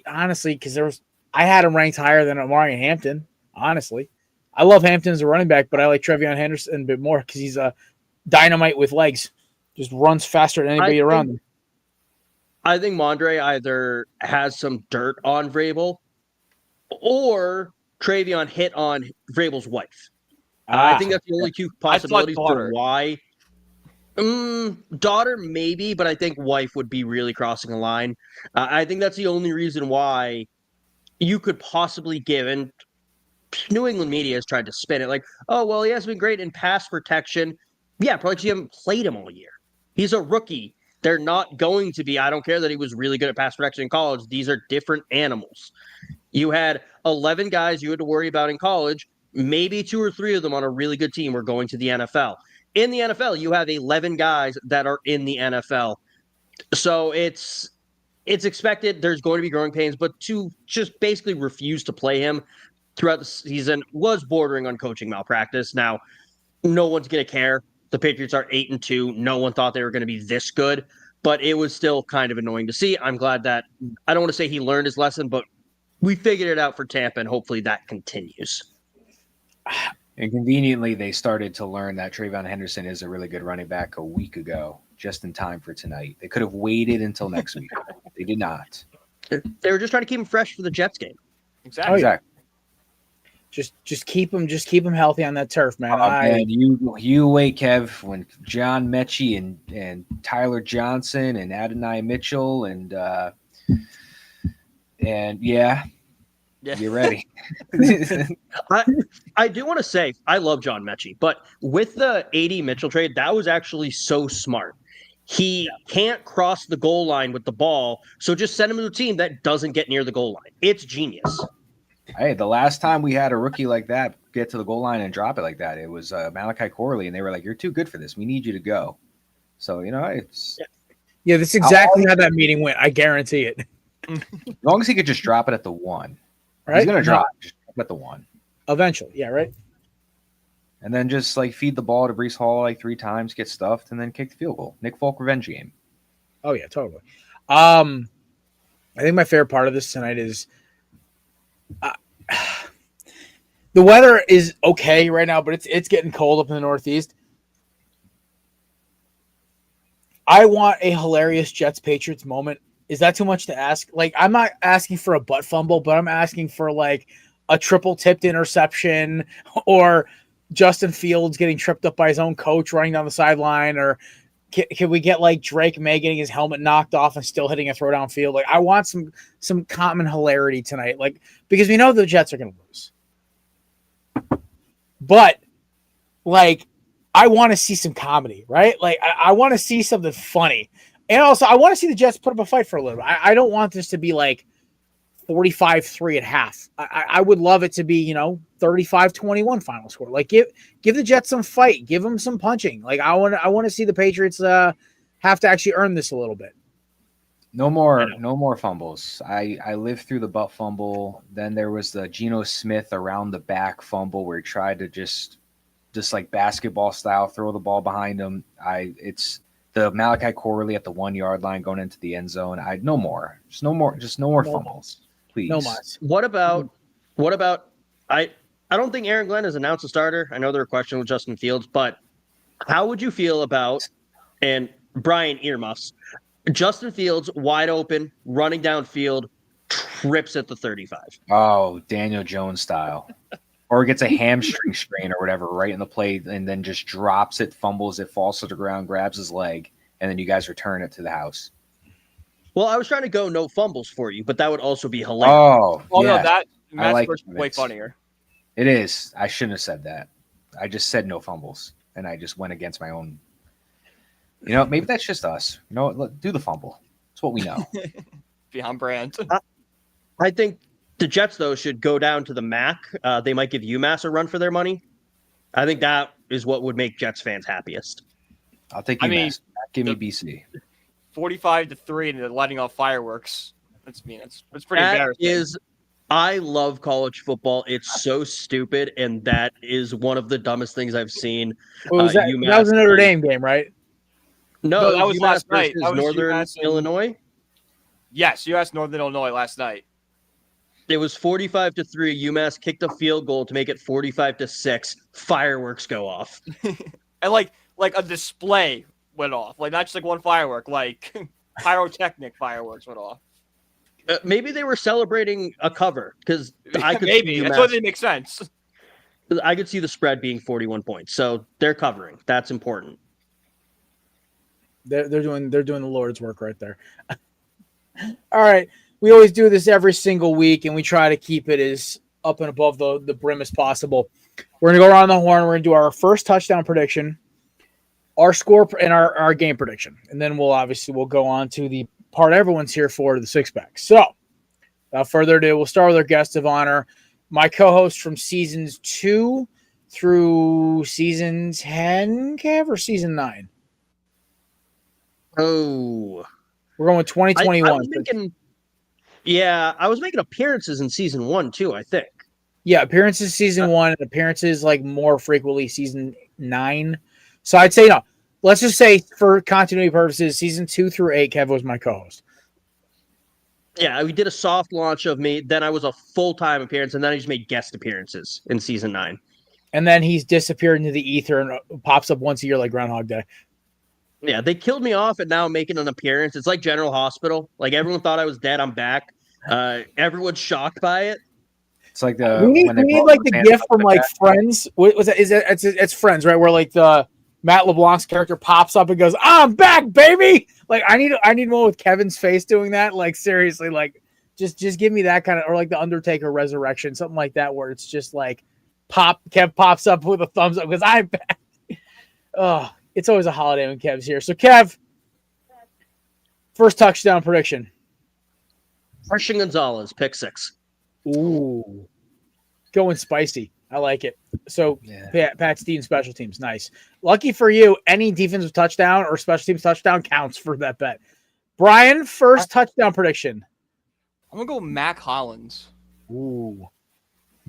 Speaker 1: honestly because I had him ranked higher than Amari Hampton. Honestly, I love Hampton as a running back, but I like TreVeyon Henderson a bit more because he's a dynamite with legs, just runs faster than anybody around him.
Speaker 6: I think Mondre either has some dirt on Vrabel or TreVeyon hit on Vrabel's wife. I think that's the only two possibilities for why. Daughter, maybe, but I think wife would be really crossing a line. I think that's the only reason why you could possibly give. And New England media has tried to spin it like, oh, well, he has been great in pass protection. Yeah, probably because you haven't played him all year. He's a rookie. They're not going to be. I don't care that he was really good at pass protection in college. These are different animals. You had 11 guys you had to worry about in college. Maybe 2 or 3 of them on a really good team were going to the NFL. In the NFL, you have 11 guys that are in the NFL. So it's expected there's going to be growing pains, but to just basically refuse to play him throughout the season was bordering on coaching malpractice. Now, no one's going to care. The Patriots are 8-2. No one thought they were going to be this good, but it was still kind of annoying to see. I'm glad that I don't want to say he learned his lesson, but we figured it out for Tampa, and hopefully that continues.
Speaker 3: And conveniently, they started to learn that TreVeyon Henderson is a really good running back a week ago, just in time for tonight. They could have waited until next week. They did not.
Speaker 6: They were just trying to keep him fresh for the Jets game.
Speaker 3: Exactly. Exactly.
Speaker 1: Just keep him healthy on that turf, man.
Speaker 3: Man, you wait, Kev, when John Mechie and Tyler Johnson and Adonai Mitchell and you're ready.
Speaker 6: I do want to say I love John Mechie, but with the AD Mitchell trade, that was actually so smart. He can't cross the goal line with the ball, so just send him to a team that doesn't get near the goal line. It's genius.
Speaker 3: Hey, the last time we had a rookie like that get to the goal line and drop it like that, it was Malachi Corley, and they were like, "You're too good for this. We need you to go." So it's
Speaker 1: that's exactly how that meeting went. I guarantee it.
Speaker 3: As long as he could just drop it at the 1, right? He's gonna drop just at the 1
Speaker 1: eventually. Yeah, right.
Speaker 3: And then just feed the ball to Breece Hall 3 times, get stuffed, and then kick the field goal. Nick Folk revenge game.
Speaker 1: Oh yeah, totally. I think my favorite part of this tonight is. The weather is okay right now, but it's getting cold up in the Northeast. I want a hilarious Jets-Patriots moment. Is that too much to ask? I'm not asking for a butt fumble, but I'm asking for a triple tipped interception or Justin Fields getting tripped up by his own coach running down the sideline, or can we get Drake May getting his helmet knocked off and still hitting a throw down field? I want some common hilarity tonight, because we know the Jets are going to lose. But I want to see some comedy, right? I want to see something funny. And also I want to see the Jets put up a fight for a little bit. I don't want this to be 45-3 at half. I would love it to be, 35-21 final score. Give the Jets some fight, give them some punching. I want to see the Patriots have to actually earn this a little bit.
Speaker 3: No more fumbles. I lived through the butt fumble. Then there was the Geno Smith around the back fumble where he tried to just basketball style throw the ball behind him. It's the Malachi Corley at the 1 yard line going into the end zone. No more fumbles, please.
Speaker 6: No more. What about I don't think Aaron Glenn has announced a starter. I know there were questions with Justin Fields, but How would you feel about, and Brian earmuffs, Justin Fields wide open, running downfield, trips at the 35?
Speaker 3: Oh, Daniel Jones style. Or gets a hamstring strain or whatever right in the play and then just drops it, fumbles it, falls to the ground, grabs his leg, and then you guys return it to the house.
Speaker 6: Well, I was trying to go no fumbles for you, but that would also be hilarious.
Speaker 5: Oh
Speaker 3: yeah.
Speaker 5: no, that Matt's
Speaker 3: like
Speaker 5: version is way funnier.
Speaker 3: It is. I shouldn't have said that. I just said no fumbles, and I just went against my own. You know, maybe that's just us. You know, do the fumble. It's what we know.
Speaker 5: Beyond brand.
Speaker 6: I think the Jets, though, should go down to the MAC. They might give UMass a run for their money. I think that is what would make Jets fans happiest.
Speaker 3: I'll take UMass. Give me BC.
Speaker 5: 45-3, and they're lighting off fireworks. That's pretty embarrassing.
Speaker 6: I love college football. It's so stupid, and that is one of the dumbest things I've seen.
Speaker 1: That was a Notre Dame game, right?
Speaker 6: No,
Speaker 5: that was
Speaker 6: UMass
Speaker 5: last night.
Speaker 6: versus
Speaker 5: That was
Speaker 6: Northern
Speaker 5: UMass and-
Speaker 6: Illinois.
Speaker 5: Yes, UMass Northern Illinois last night.
Speaker 6: It was 45-3. UMass kicked a field goal to make it 45-6. Fireworks go off.
Speaker 5: And like a display went off. Like not just like one firework, like pyrotechnic fireworks went off.
Speaker 6: Maybe they were celebrating a cover because I could
Speaker 5: maybe
Speaker 6: see
Speaker 5: that's
Speaker 6: UMass,
Speaker 5: what didn't make sense.
Speaker 6: I could see the spread being 41 points, so they're covering. That's important.
Speaker 1: They're doing the Lord's work right there. All right, we always do this every single week, and we try to keep it as up and above the brim as possible. We're gonna go around the horn. We're gonna do our first touchdown prediction, our score, and our game prediction, and then we'll go on to the part everyone's here for, the six pack. So, without further ado, we'll start with our guest of honor, my co-host from seasons 2 through season 10, Kev, or season 9?
Speaker 6: Oh,
Speaker 1: we're going with 2021.
Speaker 6: I was making appearances in season 1 too, I think.
Speaker 1: Yeah, appearances season 1, and appearances like more frequently season 9. So I'd say no. Let's just say for continuity purposes, season 2 through 8, Kev was my co-host.
Speaker 6: Yeah, we did a soft launch of me. Then I was a full-time appearance, and then I just made guest appearances in season 9.
Speaker 1: And then he's disappeared into the ether and pops up once a year like Groundhog Day.
Speaker 6: Yeah, they killed me off, and now I'm making an appearance. It's like General Hospital. Like everyone thought I was dead. I'm back. Everyone's shocked by it.
Speaker 3: It's like
Speaker 1: we need like the gift from like Friends. What was that? It's Friends, right? Where like the Matt LeBlanc's character pops up and goes, "I'm back, baby!" Like I need one with Kevin's face doing that. Like seriously, like just give me that kind of, or like the Undertaker Resurrection, something like that, where it's just like Kev pops up with a thumbs up because I'm back. Oh, it's always a holiday when Kev's here. So Kev, first touchdown prediction.
Speaker 6: Christian Gonzalez, pick 6.
Speaker 1: Ooh, going spicy. I like it. So, yeah. Pat's team special teams. Nice. Lucky for you, any defensive touchdown or special teams touchdown counts for that bet. Brian, first touchdown prediction.
Speaker 5: I'm going to go Mac Hollins.
Speaker 1: Ooh.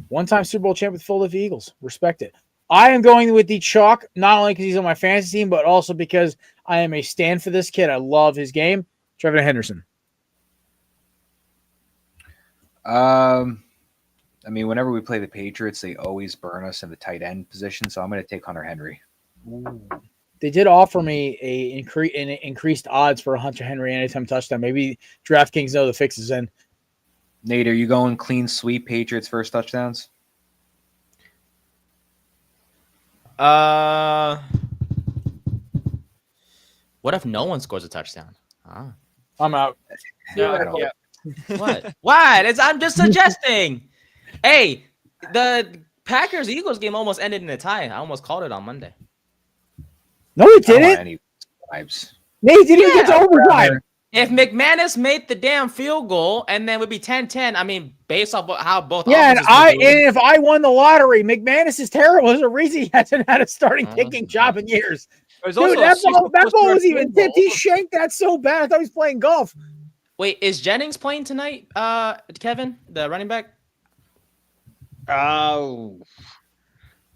Speaker 1: One-time Super Bowl champ with the Philadelphia Eagles. Respect it. I am going with the chalk, not only because he's on my fantasy team, but also because I am a stand for this kid. I love his game. Trevor Henderson.
Speaker 3: I mean, whenever we play the Patriots, they always burn us in the tight end position, so I'm going to take Hunter Henry.
Speaker 1: Ooh. They did offer me an increased odds for a Hunter Henry anytime touchdown. Maybe DraftKings know the fix is in.
Speaker 3: Nate, are you going clean sweep Patriots first touchdowns?
Speaker 4: What if no one scores a touchdown?
Speaker 1: I'm out.
Speaker 5: Yeah.
Speaker 4: What? What? I'm just suggesting. Hey, the Packers-Eagles game almost ended in a tie. I almost called it on Monday.
Speaker 1: No, it didn't.
Speaker 3: Any vibes.
Speaker 1: Nate didn't even get to overtime.
Speaker 4: If McManus made the damn field goal and then it would be 10-10, I mean, based off how both
Speaker 1: and if I won the lottery, McManus is terrible. There's a reason he hasn't had a starting kicking job in years. Dude, that ball was even tipped. He shanked that so bad. I thought he was playing golf.
Speaker 4: Wait, is Jennings playing tonight, Kevin, the running back?
Speaker 6: Oh,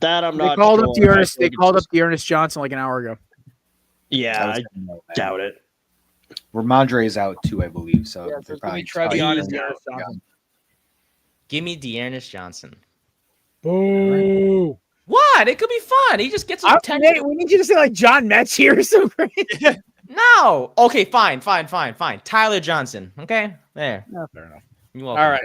Speaker 6: that I'm not.
Speaker 1: They called up Dearness Johnson like an hour ago.
Speaker 6: Yeah, I doubt it.
Speaker 3: Ramondre is out too, I believe. So
Speaker 1: yeah,
Speaker 3: they're probably
Speaker 4: Give me Dearness Johnson.
Speaker 1: Boo.
Speaker 4: What? It could be fun. He just gets some attention.
Speaker 1: Nate, we need you to say like John Metz here or something.
Speaker 4: No. Okay, fine. Tyler Johnson. Okay, there.
Speaker 3: No, fair enough.
Speaker 4: You're welcome.
Speaker 1: All right.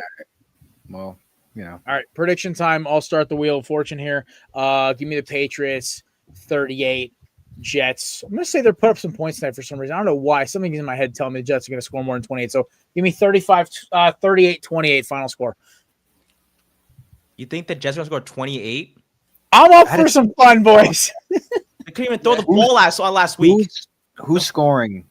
Speaker 3: Well,
Speaker 1: All right. Prediction time. I'll start the wheel of fortune here. Give me the Patriots 38, Jets. I'm going to say they're put up some points tonight for some reason. I don't know why. Something's in my head telling me the Jets are going to score more than 28. So give me 38-28 final score.
Speaker 4: You think the Jets are going to score 28?
Speaker 1: I'm up for some fun, boys.
Speaker 4: They couldn't even throw the ball last week.
Speaker 3: Who's scoring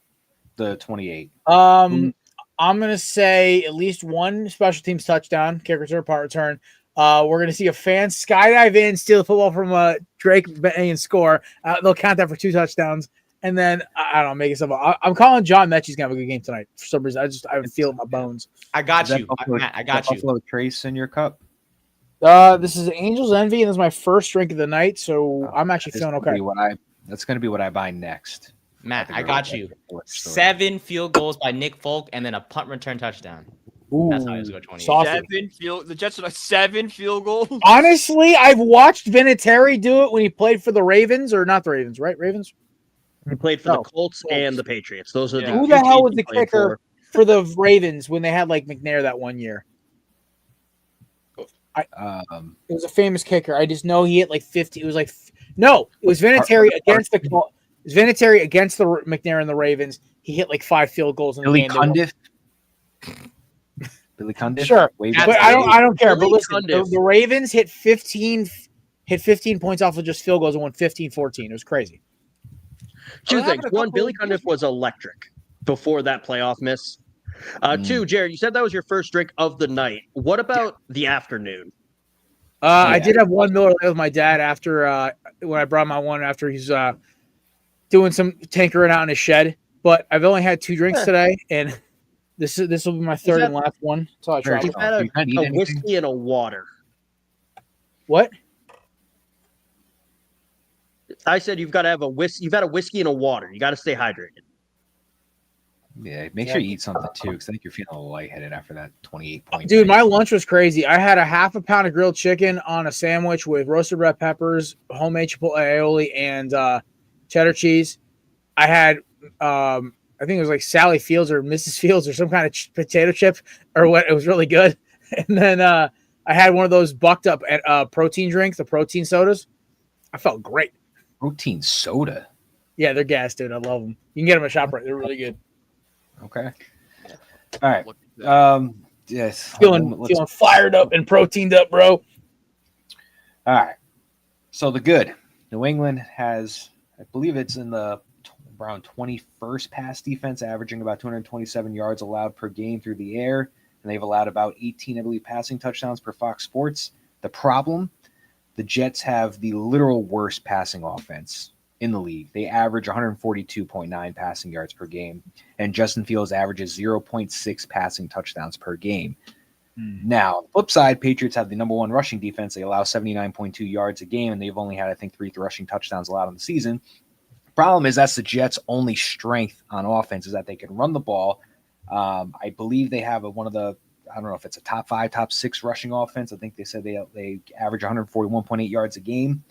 Speaker 3: the 28?
Speaker 1: I'm going to say at least one special teams touchdown, kick return, punt return. We're going to see a fan skydive in, steal the football from Drake and score. They'll count that for 2 touchdowns. And then, I don't know, make it something. I'm calling John Mechie's going to have a good game tonight. For some reason, I feel it in my bones.
Speaker 4: I got you. Matt, I got you.
Speaker 3: Buffalo Trace in your cup?
Speaker 1: This is Angel's Envy, and this is my first drink of the night, so I'm actually feeling okay.
Speaker 3: That's going to be what I buy next.
Speaker 4: Matt, I got you. 7 field goals by Nick Folk and then a punt return touchdown.
Speaker 1: Ooh,
Speaker 4: that's how he's going 28.
Speaker 5: The Jets are 7 field goals.
Speaker 1: Honestly, I've watched Vinatieri do it when he played for the Ravens, or not the Ravens, right? Ravens?
Speaker 6: He played for the Colts and the Patriots. Those are
Speaker 1: Who the hell was the kicker for the Ravens when they had like McNair that one year? It was a famous kicker. I just know he hit like 50. It was like it was Vinatieri against the McNair and the Ravens. He hit like 5 field goals in the game.
Speaker 3: Billy Cundiff?
Speaker 1: Sure, but I don't care. But listen, the Ravens hit 15 points off of just field goals and won 15-14. It was crazy.
Speaker 6: 2 things. One, Billy Cundiff was electric before that playoff miss. 2, Jared, you said that was your first drink of the night. What about the afternoon?
Speaker 1: I did have one Miller Lite with my dad after when I brought my one after he's doing some tinkering out in his shed. But I've only had 2 drinks today, and this will be my third and last one. So I tried.
Speaker 6: You've had a whiskey and a water.
Speaker 1: What?
Speaker 6: I said you've got to have a whiskey. You've had a whiskey and a water. You got to stay hydrated.
Speaker 3: Yeah, make sure you eat something too, because I think you're feeling a little lightheaded after that 28 point.
Speaker 1: Dude, my lunch was crazy. I had a half a pound of grilled chicken on a sandwich with roasted red peppers, homemade chipotle aioli, and cheddar cheese. I had, I think it was like Sally Fields or Mrs. Fields or some kind of potato chip or what. It was really good. And then I had one of those bucked up protein drinks, the protein sodas. I felt great.
Speaker 3: Protein soda?
Speaker 1: Yeah, they're gas, dude. I love them. You can get them at ShopRite. They're really good.
Speaker 3: Okay. All right. Yes.
Speaker 1: Feeling fired up and proteined up, bro.
Speaker 3: All right. So the good. New England has, I believe it's in the around 21st pass defense, averaging about 227 yards allowed per game through the air. And they've allowed about 18, I believe, passing touchdowns per Fox Sports. The problem, the Jets have the literal worst passing offense in the league. They average 142.9 passing yards per game, and Justin Fields averages 0.6 passing touchdowns per game. Now, on the flip side, Patriots have the number 1 rushing defense. They allow 79.2 yards a game, and they've only had, I think, 3 rushing touchdowns allowed in the season. Problem is that's the Jets' only strength on offense is that they can run the ball. I believe they have one of the, I don't know if it's a top 5, top 6 rushing offense. I think they said they average 141.8 yards a game.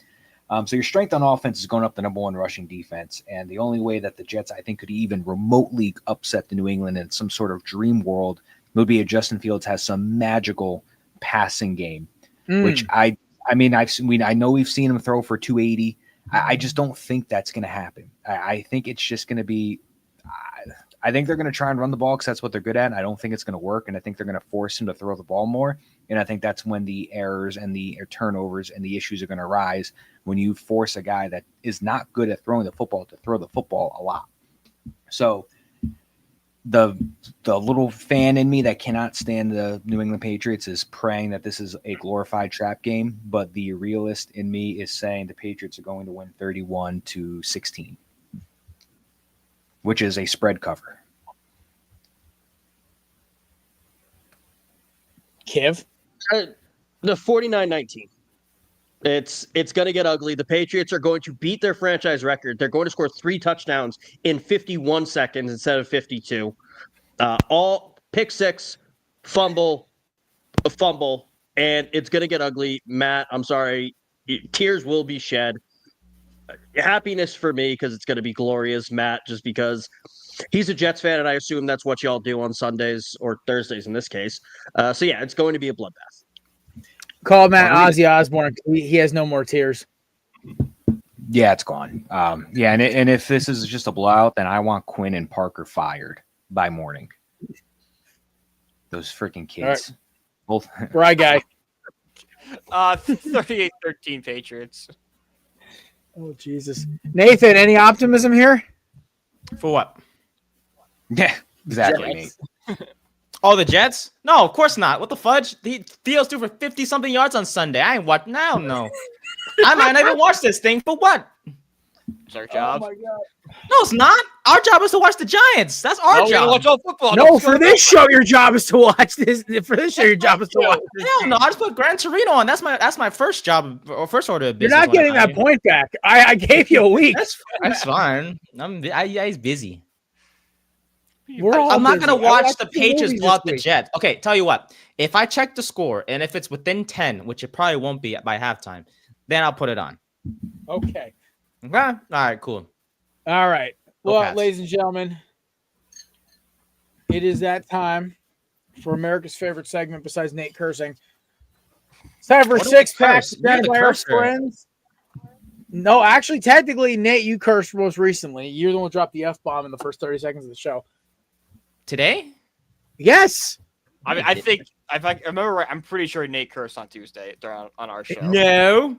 Speaker 3: So your strength on offense is going up the number 1 rushing defense. And the only way that the Jets, I think, could even remotely upset the New England in some sort of dream world would be if Justin Fields has some magical passing game, which I know we've seen him throw for 280. I just don't think that's going to happen. I think it's just going to be I think they're going to try and run the ball because that's what they're good at. And I don't think it's going to work. And I think they're going to force him to throw the ball more. And I think that's when the errors and the turnovers and the issues are going to rise when you force a guy that is not good at throwing the football to throw the football a lot. So the little fan in me that cannot stand the New England Patriots is praying that this is a glorified trap game. But the realist in me is saying the Patriots are going to win 31-16. Which is a spread cover.
Speaker 1: Kev?
Speaker 6: The 49-19. It's going to get ugly. The Patriots are going to beat their franchise record. They're going to score 3 touchdowns in 51 seconds instead of 52. All pick 6, fumble, and it's going to get ugly. Matt, I'm sorry. tears will be shed. Happiness for me because it's going to be glorious, Matt, just because he's a Jets fan, and I assume that's what y'all do on Sundays or Thursdays in this case. So, yeah, it's going to be a bloodbath.
Speaker 1: Call Matt Ozzy Osbourne. He has no more tears.
Speaker 3: Yeah, it's gone. And if this is just a blowout, then I want Quinn and Parker fired by morning. Those freaking kids.
Speaker 1: Right.
Speaker 3: Both.
Speaker 1: Right, guy.
Speaker 5: 38-13 Patriots.
Speaker 1: Oh, Jesus. Nathan, any optimism here?
Speaker 4: For what?
Speaker 3: Yeah, exactly, Nate.
Speaker 4: Oh, the Jets? No, of course not. What the fudge? Theo's threw for 50-something yards on Sunday. I ain't watch now. No. I might not even watch this thing. For what?
Speaker 5: It's our job.
Speaker 1: Oh, my God.
Speaker 4: No, it's not. Our job is to watch the Giants. That's our
Speaker 5: We gotta
Speaker 4: job.
Speaker 5: watch all football.
Speaker 1: No, for this show, your job is to watch this. For this show, your job is to watch this.
Speaker 4: Hell no, I just put Gran Torino on. That's my first job or first order of
Speaker 1: You're
Speaker 4: business.
Speaker 1: not getting that point back. I gave you a week.
Speaker 4: That's fine. He's busy.
Speaker 1: We're all
Speaker 4: I'm not
Speaker 1: busy.
Speaker 4: gonna
Speaker 1: I
Speaker 4: watch
Speaker 1: watched
Speaker 4: the
Speaker 1: two
Speaker 4: Patriots
Speaker 1: movies
Speaker 4: blow out
Speaker 1: this
Speaker 4: the
Speaker 1: week.
Speaker 4: Jets. Okay, tell you what. If I check the score and if it's within 10, which it probably won't be by halftime, then I'll put it on.
Speaker 1: Okay.
Speaker 4: Okay. All right. Cool.
Speaker 1: All right. Well,
Speaker 4: pass.
Speaker 1: ladies and gentlemen, it is that time for America's favorite segment besides Nate cursing. It's time for
Speaker 4: What do we
Speaker 1: six packs
Speaker 4: curse? You're the
Speaker 1: by our
Speaker 4: cursor.
Speaker 1: friends. No, actually, technically, Nate, you cursed most recently. You're the one who dropped the F-bomb in the first 30 seconds of the show.
Speaker 4: Today?
Speaker 5: I
Speaker 1: Yes.
Speaker 5: mean, I think if I remember right, I'm pretty sure Nate cursed on Tuesday on our show.
Speaker 4: No.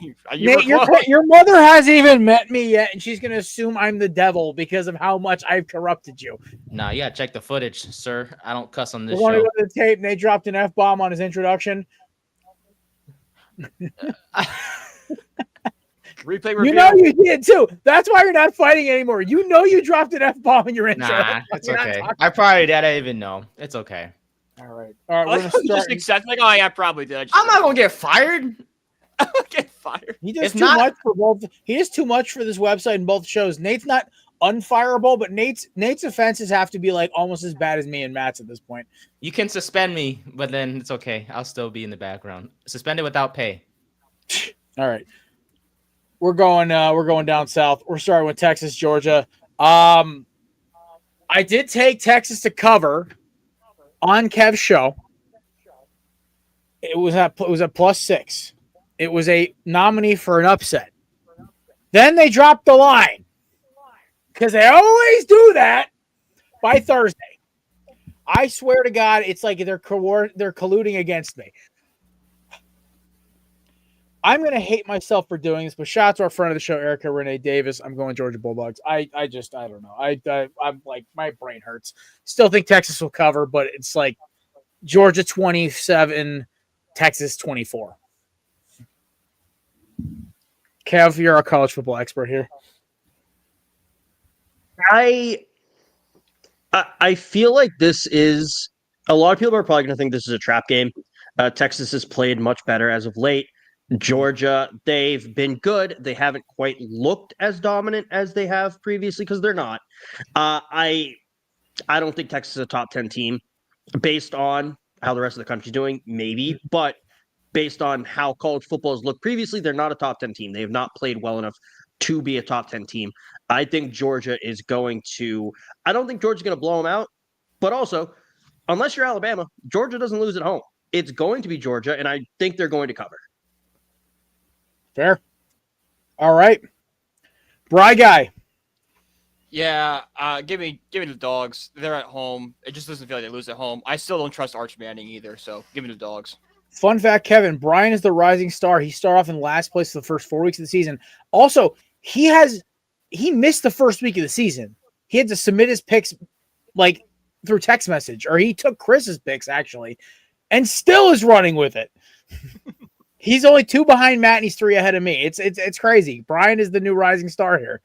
Speaker 5: You
Speaker 1: Nate,
Speaker 5: were close.
Speaker 1: your mother hasn't even met me yet, and she's going to assume I'm the devil because of how much I've corrupted you.
Speaker 4: Nah, you gotta check the footage, sir. I don't cuss on this
Speaker 1: We're going to
Speaker 4: show.
Speaker 1: go to the tape. Nate dropped an F-bomb on his introduction.
Speaker 5: Replay
Speaker 1: You
Speaker 5: review.
Speaker 1: know you did too. That's why you're not fighting anymore. You know you dropped an F-bomb in your intro.
Speaker 4: Nah, it's okay. I probably did. I didn't even know. It's okay.
Speaker 1: All right. All right. We're
Speaker 5: I
Speaker 1: going to
Speaker 5: just
Speaker 1: start.
Speaker 5: accept like, oh yeah, I probably did.
Speaker 4: I'm not gonna get fired.
Speaker 5: I'm gonna get fired.
Speaker 1: He does
Speaker 4: If
Speaker 1: too
Speaker 4: not-
Speaker 1: much for both. He does too much for this website and both shows. Nate's not unfireable, but Nate's offenses have to be like almost as bad as me and Matt's at this point.
Speaker 4: You can suspend me, but then it's okay. I'll still be in the background. Suspended without pay.
Speaker 1: All right. We're going down south. We're starting with Texas, Georgia. I did take Texas to cover on Kev's show. It was at +6. It was a nominee for an upset. Then they dropped the line because they always do that by Thursday. I swear to God, it's like they're colluding against me. I'm going to hate myself for doing this, but shout out to our friend of the show, Erica Renee Davis. I'm going Georgia Bulldogs. I don't know. I'm like, my brain hurts. Still think Texas will cover, but it's like Georgia 27, Texas 24. Kev, you're a college football expert here.
Speaker 6: I feel like this is a lot of people are probably going to think this is a trap game. Texas has played much better as of late. Georgia, they've been good. They haven't quite looked as dominant as they have previously because they're not. I don't think Texas is a top 10 team based on how the rest of the country's doing, maybe, but based on how college football has looked previously, they're not a top 10 team. They have not played well enough to be a top 10 team. I think Georgia is going to – I don't think Georgia's going to blow them out, but also, unless you're Alabama, Georgia doesn't lose at home. It's going to be Georgia, and I think they're going to cover.
Speaker 1: Fair. All right. Bry guy.
Speaker 5: Yeah, give me the Dogs. They're at home. It just doesn't feel like they lose at home. I still don't trust Arch Manning either, so give me the Dogs.
Speaker 1: Fun fact, Kevin, Brian is the rising star. He started off in last place for the first 4 weeks of the season. Also, he missed the first week of the season. He had to submit his picks like through text message, or he took Chris's picks actually, and still is running with it. He's only 2 behind Matt, and he's 3 ahead of me. It's crazy. Brian is the new rising star here.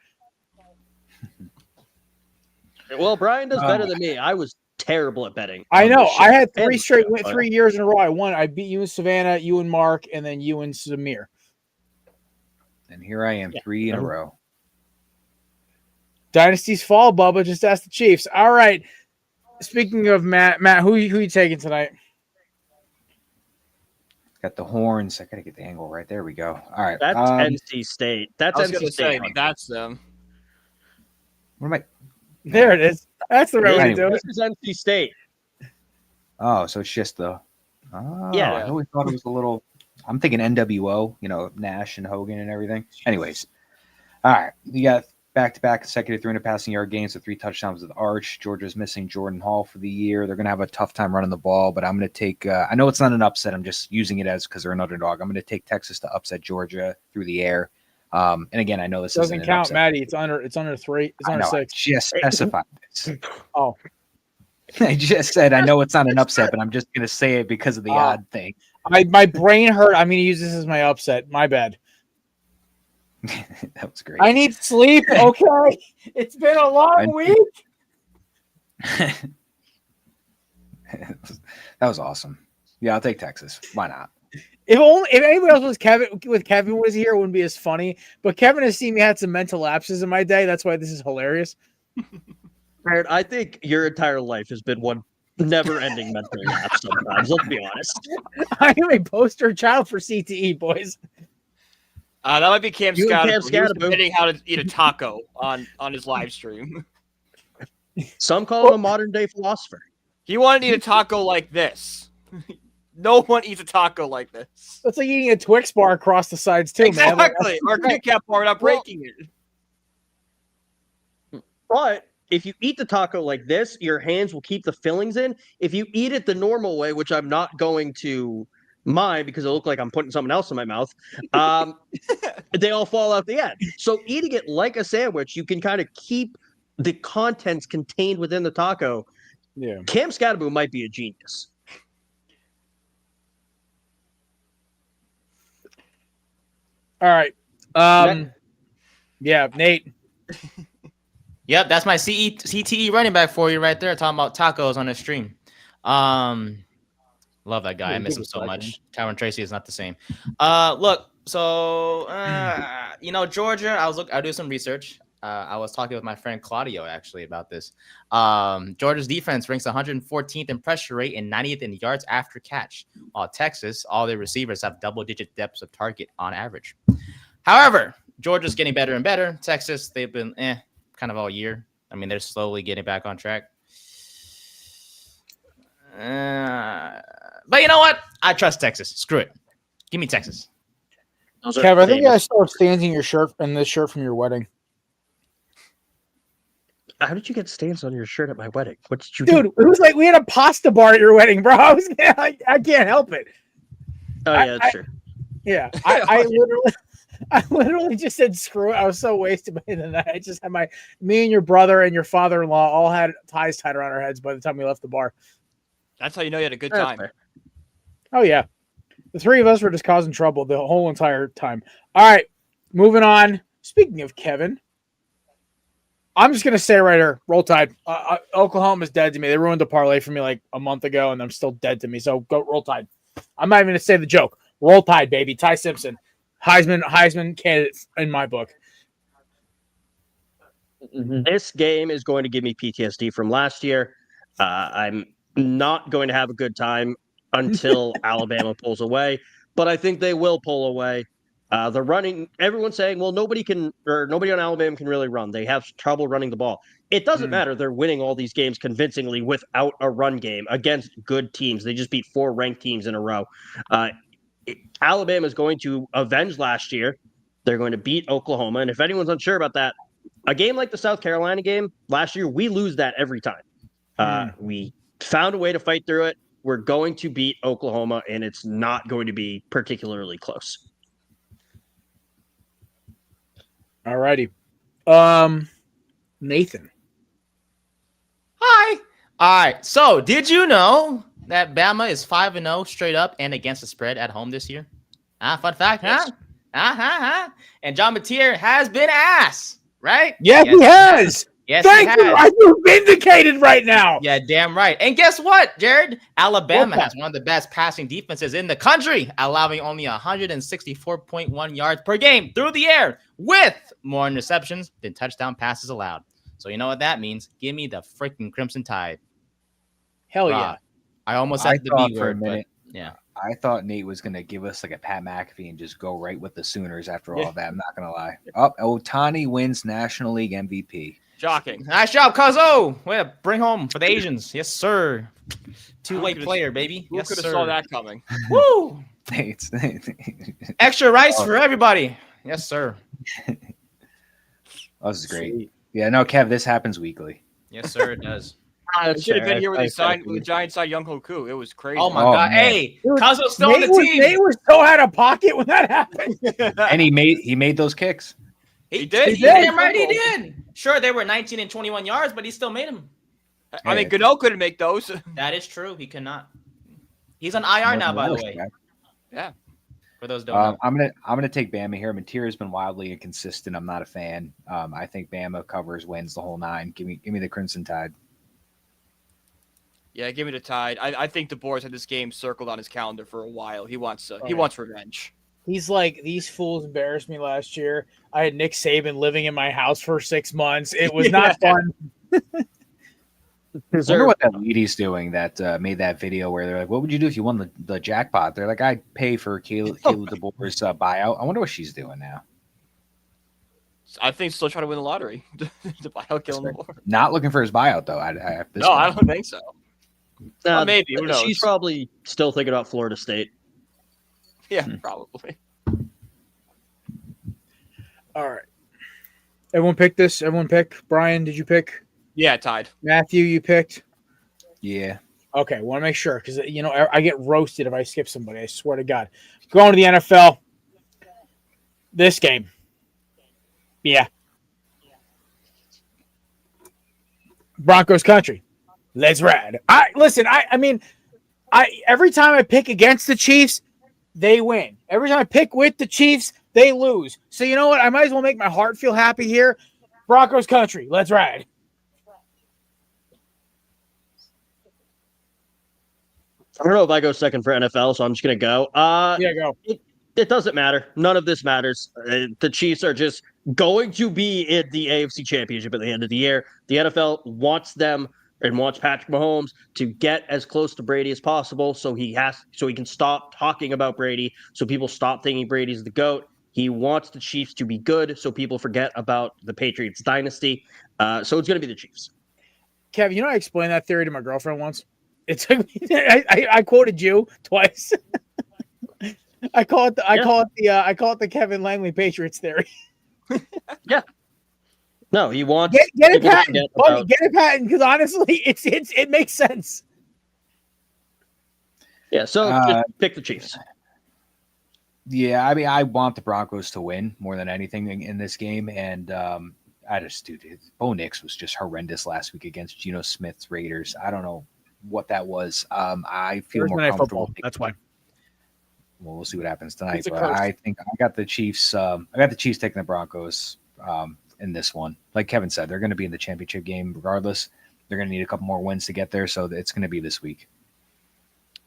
Speaker 6: Well, Brian does better than me. I was terrible at betting.
Speaker 1: I know. I had
Speaker 6: And-
Speaker 1: 3 years in a row. I won. I beat you and Savannah, you and Mark, and then you and Samir.
Speaker 3: And here I am, 3 in a row.
Speaker 1: Dynasty's fall, Bubba. Just ask the Chiefs. All right. Speaking of Matt, who you taking tonight?
Speaker 3: Got the horns. I gotta get the angle right. There we go. All right.
Speaker 6: That's NC State. That's
Speaker 5: I was
Speaker 6: NC
Speaker 5: gonna
Speaker 6: State.
Speaker 5: say that's them.
Speaker 3: What am I?
Speaker 1: There it is. That's the right way to do
Speaker 6: This
Speaker 1: it.
Speaker 6: is NC State.
Speaker 3: Oh, so it's just the. Oh,
Speaker 6: Yeah.
Speaker 3: I always thought it was a little. I'm thinking NWO. Nash and Hogan and everything. Anyways, all right. You got back-to-back consecutive 300 passing yard games with 3 touchdowns with Arch. Georgia's missing Jordan Hall for the year. They're going to have a tough time running the ball, but I'm going to take I know it's not an upset. I'm just using it as because they're an underdog. I'm going to take Texas to upset Georgia through the air. And again, I know this
Speaker 1: Doesn't
Speaker 3: isn't
Speaker 1: count,
Speaker 3: an
Speaker 1: Maddie. It's under 3. It's under 6.
Speaker 3: I just specified this.
Speaker 1: Oh.
Speaker 3: I just said I know it's not an upset, but I'm just going to say it because of the odd thing.
Speaker 1: My brain hurt. I'm going to use this as my upset. My bad.
Speaker 3: That was great.
Speaker 1: I need sleep. Okay. It's been a long week.
Speaker 3: That was awesome. Yeah, I'll take Texas. Why not?
Speaker 1: If anybody else was Kevin was here, it wouldn't be as funny. But Kevin has seen me had some mental lapses in my day. That's why this is hilarious.
Speaker 6: Jared, I think your entire life has been one never-ending mental lapse sometimes. Let's be honest.
Speaker 1: I am a poster child for CTE, boys.
Speaker 5: That might be Cam
Speaker 6: You and
Speaker 5: Scott.
Speaker 6: Cam
Speaker 5: He was
Speaker 6: Scatterbo.
Speaker 5: debating how to eat a taco on his live stream.
Speaker 6: Some call him a modern-day philosopher.
Speaker 5: He wanted to eat a taco like this. No one eats a taco like this.
Speaker 1: That's like eating a Twix bar across the sides, too, man.
Speaker 5: Exactly. Or a Kit Kat bar without breaking it.
Speaker 6: But if you eat the taco like this, your hands will keep the fillings in. If you eat it the normal way, which I'm not going to mind because it look like I'm putting something else in my mouth, they all fall out the end. So eating it like a sandwich, you can kind of keep the contents contained within the taco.
Speaker 1: Yeah.
Speaker 6: Cam Scatterbo might be a genius.
Speaker 1: All right. Yeah, Nate.
Speaker 4: Yep, that's my CTE running back for you right there, talking about tacos on the stream. Love that guy. I miss him so much. Tyron Tracy is not the same. Look, so Georgia, I do some research. I was talking with my friend Claudio actually about this. Georgia's defense ranks 114th in pressure rate and 90th in yards after catch. While Texas, all their receivers have double-digit depths of target on average. However, Georgia's getting better and better. Texas, they've been kind of all year. I mean, they're slowly getting back on track. But you know what? I trust Texas. Screw it. Give me Texas.
Speaker 1: Kev, I think I saw stains in your shirt and this shirt from your wedding.
Speaker 6: How did you get stains on your shirt at my wedding? What did you
Speaker 1: do? It was like we had a pasta bar at your wedding, bro. I can't help it.
Speaker 6: Oh, yeah, that's true.
Speaker 1: Yeah. I literally just said screw it. I was so wasted by the night. I just had me and your brother and your father-in-law all had ties tied around our heads by the time we left the bar.
Speaker 5: That's how you know you had a good time.
Speaker 1: Oh, yeah. The three of us were just causing trouble the whole entire time. All right. Moving on. Speaking of Kevin, I'm just going to say right here, Roll Tide. Oklahoma's dead to me. They ruined the parlay for me like a month ago, and I'm still dead to me. So go Roll Tide. I'm not even going to say the joke. Roll Tide, baby. Ty Simpson. Heisman candidate in my book.
Speaker 6: This game is going to give me PTSD from last year. I'm not going to have a good time until Alabama pulls away, but I think they will pull away. The running, everyone's saying, well, nobody on Alabama can really run. They have trouble running the ball. It doesn't matter. They're winning all these games convincingly without a run game against good teams. They just beat 4 ranked teams in a row. Alabama is going to avenge last year. They're going to beat Oklahoma. And if anyone's unsure about that, a game like the South Carolina game last year, we lose that every time. We found a way to fight through it. We're going to beat Oklahoma, and it's not going to be particularly close.
Speaker 1: All righty. Nathan.
Speaker 4: Hi. All right. So, did you know that Bama is 5-0 straight up and against the spread at home this year? Fun fact, huh? And John Mateer has been ass, right?
Speaker 1: Yeah, yes, he has.
Speaker 4: Yes,
Speaker 1: Thank you. I feel vindicated right now.
Speaker 4: Yeah, damn right. And guess what, Jared? Alabama has one of the best passing defenses in the country, allowing only 164.1 yards per game through the air, with more interceptions than touchdown passes allowed. So you know what that means? Give me the freaking Crimson Tide.
Speaker 1: Hell yeah.
Speaker 4: I almost said the B word, but yeah.
Speaker 3: I thought Nate was going to give us like a Pat McAfee and just go right with the Sooners after all of that. I'm not going to lie. Ohtani wins National League MVP.
Speaker 5: Shocking.
Speaker 4: Nice job, Cuzzo. Way to bring home for the Asians. Yes, sir. Two-way player, baby.
Speaker 5: Who
Speaker 4: Yes,
Speaker 5: could have
Speaker 4: sir.
Speaker 5: saw that coming?
Speaker 4: Woo!
Speaker 3: Nate's
Speaker 4: Extra rice for everybody. Yes, sir.
Speaker 3: This is great. Sweet. Yeah, no, Kev, this happens weekly.
Speaker 4: Yes, sir, it does.
Speaker 5: I should have been here when the Giants signed Young Hoku. It was crazy.
Speaker 4: Oh my God! Man. Hey, Cuzzo's still on the team.
Speaker 1: They were so out of pocket when that happened.
Speaker 3: And he made those kicks.
Speaker 4: He did. Damn right, he did. Sure, they were 19 and 21 yards, but he still made them.
Speaker 5: I mean, Goodell couldn't make those.
Speaker 4: That is true. He cannot. He's on IR now, by the way.
Speaker 5: Yeah.
Speaker 4: For those don't know.
Speaker 3: I'm gonna take Bama here. Material's been wildly inconsistent. I'm not a fan. I think Bama covers, wins the whole 9. Give me the Crimson Tide.
Speaker 5: Yeah, give me the Tide. I think DeBoer's had this game circled on his calendar for a while. He wants revenge.
Speaker 1: He's like, these fools embarrassed me last year. I had Nick Saban living in my house for 6 months. It was not fun.
Speaker 3: I wonder what that lady's doing that made that video where they're like, what would you do if you won the jackpot? They're like, I'd pay for Caleb DeBoer's buyout. I wonder what she's doing now.
Speaker 5: I think still trying to win the lottery to buy out Caleb DeBoer.
Speaker 3: Not looking for his buyout, though. I
Speaker 5: don't think so. Maybe. Who knows?
Speaker 6: She's probably still thinking about Florida State.
Speaker 5: Yeah, probably.
Speaker 1: All right. Everyone picked this? Everyone pick? Brian, did you pick?
Speaker 5: Yeah, Tide.
Speaker 1: Matthew, you picked?
Speaker 3: Yeah.
Speaker 1: Okay, want to make sure because, I get roasted if I skip somebody. I swear to God. Going to the NFL. This game. Yeah. Broncos country. Let's ride. I mean, every time I pick against the Chiefs, they win. Every time I pick with the Chiefs, they lose. So you know what? I might as well make my heart feel happy here. Broncos country. Let's ride.
Speaker 6: I don't know if I go second for NFL, so I'm just going to go.
Speaker 1: Go.
Speaker 6: It doesn't matter. None of this matters. The Chiefs are just going to be in the AFC Championship at the end of the year. The NFL wants them and wants Patrick Mahomes to get as close to Brady as possible so he can stop talking about Brady, so people stop thinking Brady's the GOAT. He wants the Chiefs to be good so people forget about the Patriots dynasty. So it's going to be the Chiefs.
Speaker 1: Kev, I explained that theory to my girlfriend once. It took me. I quoted you twice. I call it the Kevin Langley Patriots theory.
Speaker 6: Yeah. No, he wants
Speaker 1: get it patent. Get it patent because honestly, it makes sense.
Speaker 6: Yeah. So just pick the Chiefs.
Speaker 3: Yeah, I mean, I want the Broncos to win more than anything in this game, and Bo Nix was just horrendous last week against Geno Smith's Raiders. I don't know what that was. I feel more comfortable.
Speaker 1: That's why.
Speaker 3: Well, we'll see what happens tonight. But I think I got the Chiefs. I got the Chiefs taking the Broncos in this one. Like Kevin said, they're going to be in the championship game regardless. They're going to need a couple more wins to get there, so it's going to be this week.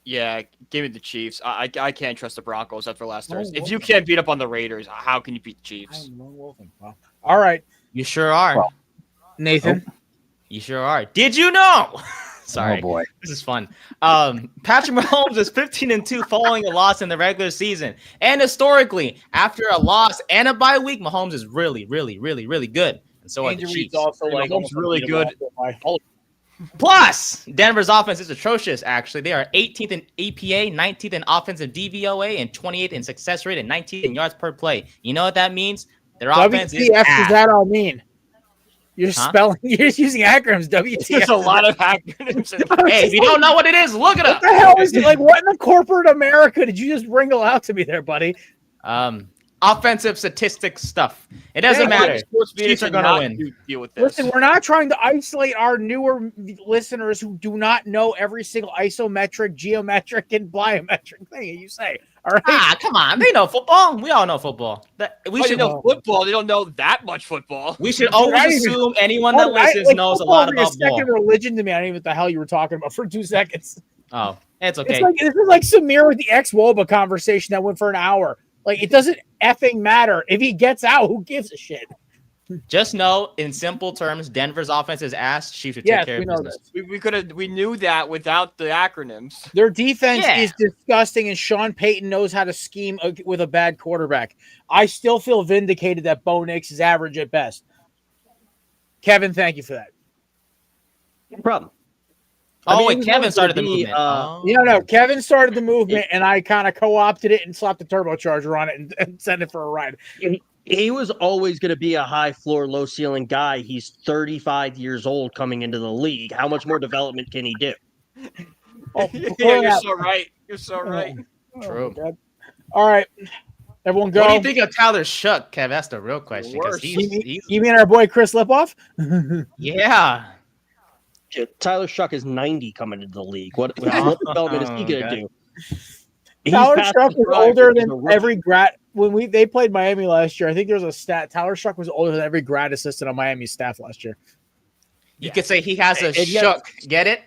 Speaker 5: Yeah, give me the Chiefs. I can't trust the Broncos after last Thursday. If you can't beat up on the Raiders, how can you beat the Chiefs?
Speaker 1: All right.
Speaker 4: You sure are.
Speaker 3: Well,
Speaker 1: Nathan.
Speaker 4: You sure are. Did you know? Sorry.
Speaker 3: Oh, boy.
Speaker 4: This is fun. Patrick Mahomes is 15-2 following a loss in the regular season. And historically, after a loss and a bye week, Mahomes is really, really, really, really good. And so are the Chiefs.
Speaker 1: Also
Speaker 5: Mahomes really good.
Speaker 4: Plus, Denver's offense is atrocious, actually. They are 18th in EPA, 19th in offensive DVOA, and 28th in success rate, and 19th in yards per play. You know what that means? Their offense is
Speaker 1: WTF
Speaker 4: ass.
Speaker 1: does that all mean? You're just using acronyms. WTF.
Speaker 5: There's a lot of acronyms.
Speaker 4: Hey, if you don't know what it is, look it up.
Speaker 1: What the hell is it? Like, what in the corporate America did you just wrinkle out to me there, buddy?
Speaker 4: Offensive statistics stuff. It doesn't matter. Chiefs are going to win.
Speaker 5: Deal with this.
Speaker 1: Listen, we're not trying to isolate our newer listeners who do not know every single isometric, geometric, and plyometric thing you say. All right.
Speaker 4: Come on. They know football. We all know football.
Speaker 5: We should know football. They don't know that much football.
Speaker 4: We should always assume anyone that listens knows a lot about ball.
Speaker 1: Second religion to me. I don't even know what the hell you were talking about for 2 seconds.
Speaker 4: Oh, it's okay.
Speaker 1: This is like Samir with the ex-Woba conversation that went for an hour. Like, it doesn't effing matter. If he gets out, who gives a shit?
Speaker 4: Just know, in simple terms, Denver's offense is ass. Chiefs should take care of business.
Speaker 5: We knew that without the acronyms.
Speaker 1: Their defense is disgusting, and Sean Payton knows how to scheme with a bad quarterback. I still feel vindicated that Bo Nix is average at best. Kevin, thank you for that.
Speaker 6: No problem.
Speaker 4: Kevin started the movement.
Speaker 1: No, Kevin started the movement, and I kind of co-opted it and slapped the turbocharger on it and sent it for a ride.
Speaker 6: He was always going to be a high floor, low ceiling guy. He's 35 years old coming into the league. How much more development can he do?
Speaker 5: You're so right. You're so right.
Speaker 4: True.
Speaker 1: All right. Everyone go.
Speaker 4: What do you think of Tyler Shough, Kev? That's the real question.
Speaker 1: You mean our boy Chris Lipoff?
Speaker 4: Yeah.
Speaker 6: Tyler Shough is 90 coming into the league. What development is he going to do?
Speaker 1: Tyler Shough was older than every grad. When they played Miami last year, I think there was a stat. Tyler Shough was older than every grad assistant on Miami's staff last year.
Speaker 4: You could say he has a Shough. Get it?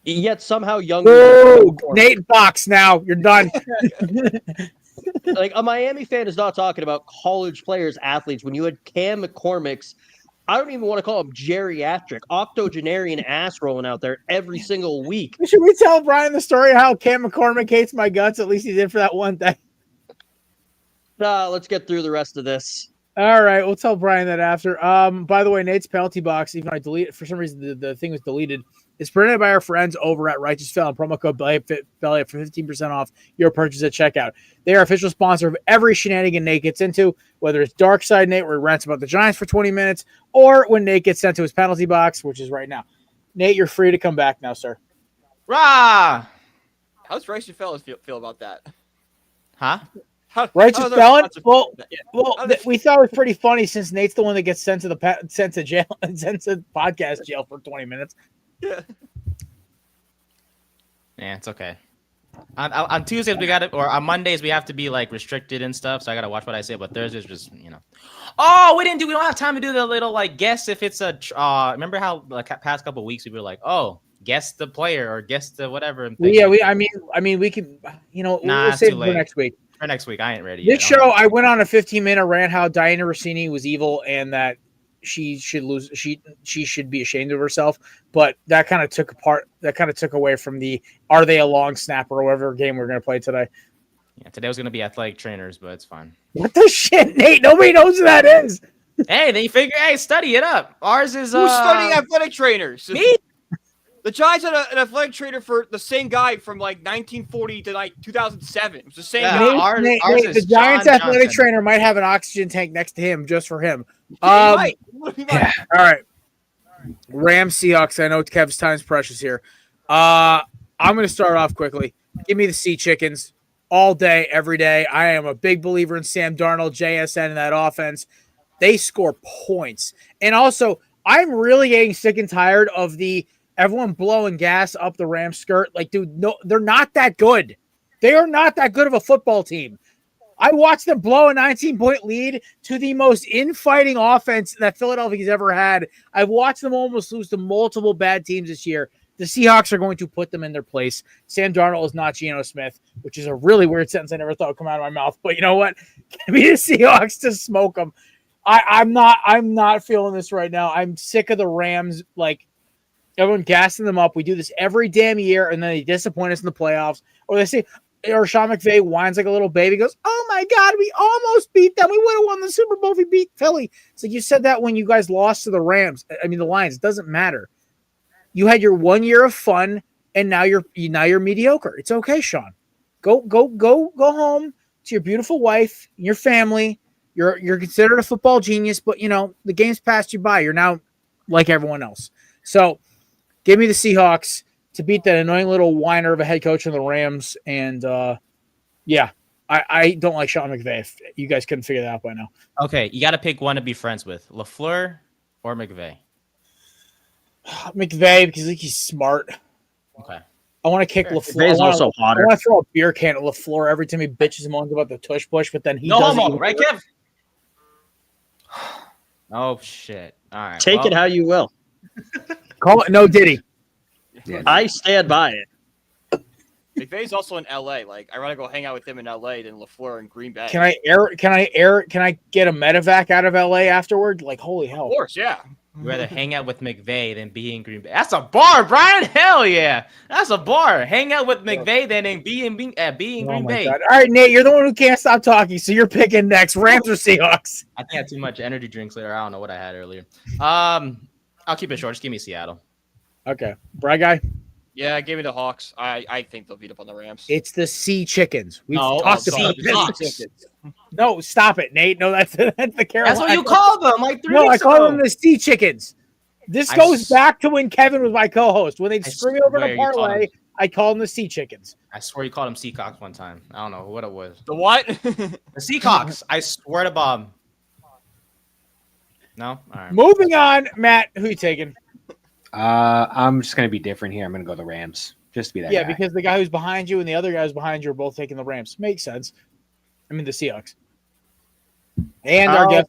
Speaker 6: Yet somehow younger.
Speaker 1: Ooh, Nate Fox. Now you're done.
Speaker 6: Like a Miami fan is not talking about college players, athletes. When you had Cam McCormick's, I don't even want to call him geriatric, octogenarian ass rolling out there every single week.
Speaker 1: Should we tell Brian the story of how Cam McCormick hates my guts? At least he did for that one thing.
Speaker 6: Let's get through the rest of this.
Speaker 1: All right, we'll tell Brian that after. By the way, Nate's penalty box, even though I deleted it, for some reason the thing was deleted, is printed by our friends over at Righteous Felon. Promo code Belly for 15% off your purchase at checkout. They are official sponsor of every shenanigan Nate gets into, whether it's Dark Side Nate, where he rants about the Giants for 20 minutes, or when Nate gets sent to his penalty box, which is right now. Nate, you're free to come back now, sir.
Speaker 4: Rah!
Speaker 5: How's Righteous Fellas feel about that?
Speaker 4: Huh?
Speaker 1: Righteous Felon? Well, we thought it was pretty funny since Nate's the one that gets sent to jail and sent to podcast jail for 20 minutes.
Speaker 5: Yeah,
Speaker 4: it's okay. On Tuesdays or on Mondays we have to be like restricted and stuff, so I gotta watch what I say. But Thursdays just Oh, we don't have time to do the little like guess if it's a. Remember how like past couple of weeks we were like, guess the player or guess the whatever.
Speaker 1: I mean we can we'll save it for next week.
Speaker 4: For next week, I ain't ready.
Speaker 1: This show, I went on a 15-minute rant how Diana Rossini was evil and that she should lose. She should be ashamed of herself. But that kind of took away from the are they a long snapper or whatever game we're going to play today.
Speaker 4: Yeah, today was going to be athletic trainers, but it's fine.
Speaker 1: What the shit, Nate? Nobody knows who that is.
Speaker 4: Hey, then you figure, study it up. Ours is
Speaker 5: who's studying athletic trainers?
Speaker 4: Me.
Speaker 5: The Giants had an athletic trainer for the same guy from like 1940 to like 2007. It was the same guy.
Speaker 4: Ours
Speaker 1: the Giants athletic trainer might have an oxygen tank next to him just for him.
Speaker 5: All
Speaker 1: right. Rams Seahawks. I know Kev's time's precious here. I'm going to start off quickly. Give me the Sea Chickens all day, every day. I am a big believer in Sam Darnold, JSN, and that offense. They score points. And also, I'm really getting sick and tired of everyone blowing gas up the Rams skirt. Like, dude, no, they're not that good. They are not that good of a football team. I watched them blow a 19-point lead to the most infighting offense that Philadelphia's ever had. I've watched them almost lose to multiple bad teams this year. The Seahawks are going to put them in their place. Sam Darnold is not Geno Smith, which is a really weird sentence I never thought would come out of my mouth. But you know what? Give me the Seahawks to smoke them. I'm not feeling this right now. I'm sick of the Rams, like, everyone gassing them up. We do this every damn year, and then they disappoint us in the playoffs. Or they say, or Sean McVay whines like a little baby, goes, "Oh my God, we almost beat them. We would have won the Super Bowl if we beat Philly." It's like you said that when you guys lost to the Lions. It doesn't matter. You had your 1 year of fun, and now you're mediocre. It's okay, Sean. Go home to your beautiful wife and your family. You're considered a football genius, but the game's passed you by. You're now like everyone else. So give me the Seahawks to beat that annoying little whiner of a head coach in the Rams. And I don't like Sean McVay. If you guys couldn't figure that out by now.
Speaker 4: Okay, you got to pick one to be friends with, LaFleur or McVay.
Speaker 1: McVay, because I think he's smart.
Speaker 4: Okay.
Speaker 1: I want to kick LaFleur.
Speaker 6: McVay's also hotter.
Speaker 1: I want to throw a beer can at LaFleur every time he bitches and moans about the tush push, but then he doesn't.
Speaker 4: No homo, right, Kev? Oh shit! All right,
Speaker 6: take it how you will.
Speaker 1: Call it no Diddy.
Speaker 6: Yeah. I stand by it.
Speaker 5: McVay's also in LA. Like, I'd rather go hang out with him in LA than LaFleur in Green Bay.
Speaker 1: Can I get a medevac out of LA afterward? Like, holy hell.
Speaker 5: Of course, yeah.
Speaker 4: You'd rather hang out with McVay than be in Green Bay. That's a bar, Brian. Hell yeah. That's a bar. Hang out with McVay than be in Green Bay.
Speaker 1: God. All right, Nate, you're the one who can't stop talking, so you're picking next. Rams or Seahawks?
Speaker 4: I think I had too much energy drinks later. I don't know what I had earlier. I'll keep it short. Just give me Seattle.
Speaker 1: Okay. Brad guy?
Speaker 5: Yeah, give me the Hawks. I think they'll beat up on the Rams.
Speaker 1: It's the Sea Chickens. We've
Speaker 4: No,
Speaker 1: talked about
Speaker 4: Seahawks.
Speaker 1: No, stop it, Nate. No, that's the Carolina.
Speaker 4: That's what you called them like 3
Speaker 1: No, I
Speaker 4: weeks
Speaker 1: call
Speaker 4: ago.
Speaker 1: them the Sea Chickens. This
Speaker 4: I
Speaker 1: goes
Speaker 4: s-
Speaker 1: back to when Kevin was my co-host. When they'd
Speaker 4: I
Speaker 1: screw me over
Speaker 4: swear
Speaker 1: the
Speaker 4: you called
Speaker 1: parlay,
Speaker 4: them-
Speaker 1: I called them the Sea Chickens.
Speaker 4: I swear you called them Seacocks one time. I don't know what it was.
Speaker 5: The what?
Speaker 4: The Seacocks. I swear to Bob. No? All right.
Speaker 1: Moving on, Matt, who you taking?
Speaker 3: I'm just gonna be different here. I'm gonna go the Rams. Just to be that
Speaker 1: Yeah,
Speaker 3: guy.
Speaker 1: because the guy who's behind you and the other guy who's behind you are both taking the Rams. Makes sense. I mean, the Seahawks. And our guest.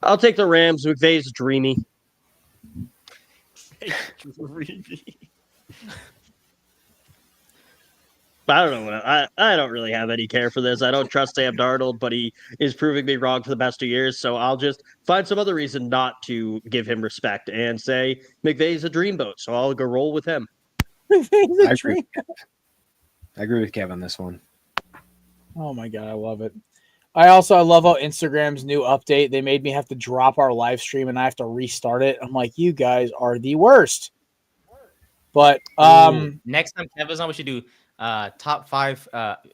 Speaker 6: I'll take the Rams. McVay's dreamy. I don't know. I don't really have any care for this. I don't trust Sam Darnold, but he is proving me wrong for the best of years. So I'll just find some other reason not to give him respect and say McVay's a dreamboat. So I'll go roll with him.
Speaker 3: I agree with Kev on this one.
Speaker 1: Oh my god, I love it. I love how Instagram's new update. They made me have to drop our live stream and I have to restart it. I'm like, you guys are the worst. But
Speaker 4: Next time Kevin's on, we should do top 5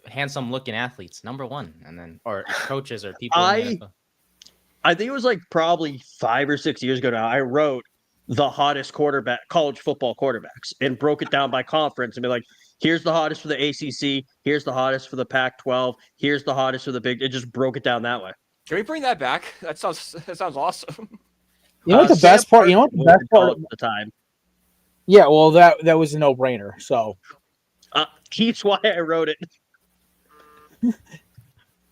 Speaker 4: handsome looking athletes, number 1, and then or coaches or people.
Speaker 6: I think it was like probably 5 or 6 years ago now. I wrote the hottest college football quarterbacks and broke it down by conference and be like, here's the hottest for the ACC, here's the hottest for the Pac-12, here's the hottest for the Big. It just broke it down that way.
Speaker 5: Can we bring that back? That sounds awesome.
Speaker 1: you know what the best part? You know what the best part?
Speaker 6: At the time.
Speaker 1: Yeah, well, that was a no-brainer. So
Speaker 6: Keeps why I wrote it.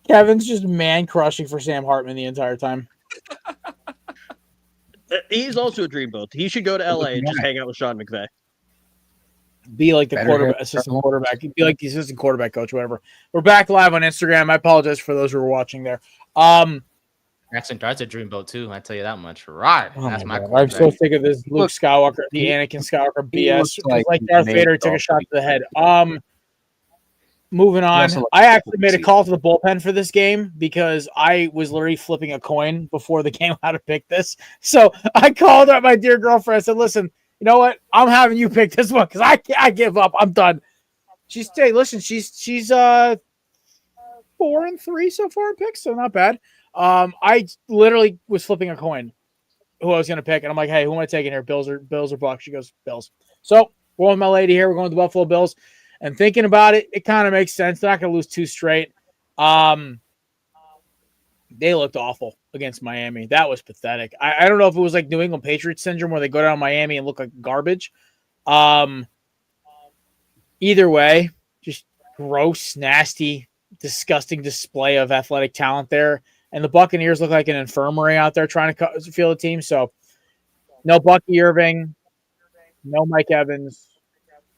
Speaker 1: Kevin's just man crushing for Sam Hartman the entire time.
Speaker 6: He's also a dreamboat. He should go to LA and just hang out with Sean McVay.
Speaker 1: Be like the assistant quarterback. Be like the assistant quarterback coach, whatever. We're back live on Instagram. I apologize for those who are watching there.
Speaker 4: Jackson Dart's a dreamboat too. I tell you that much. Right. That's my
Speaker 1: God. I'm so sick of this Luke Skywalker, the Anakin Skywalker BS. Like Darth Vader took a shot to the head. Moving on. I actually made a call to the bullpen for this game because I was literally flipping a coin before the game how to pick this. So I called up my dear girlfriend. I said, listen, you know what? I'm having you pick this one because I give up. I'm done. She's 4-3 so far in picks, so not bad. I literally was flipping a coin who I was going to pick, and I'm like, hey, who am I taking here? Bills or Bucs? She goes, Bills. So we're with my lady here. We're going to the Buffalo Bills. And thinking about it, it kind of makes sense. They're not going to lose 2 straight. They looked awful against Miami. That was pathetic. I don't know if it was like New England Patriots syndrome where they go down to Miami and look like garbage. Either way, just gross, nasty, disgusting display of athletic talent there. And the Buccaneers look like an infirmary out there trying to field a team. So no Bucky Irving, no Mike Evans.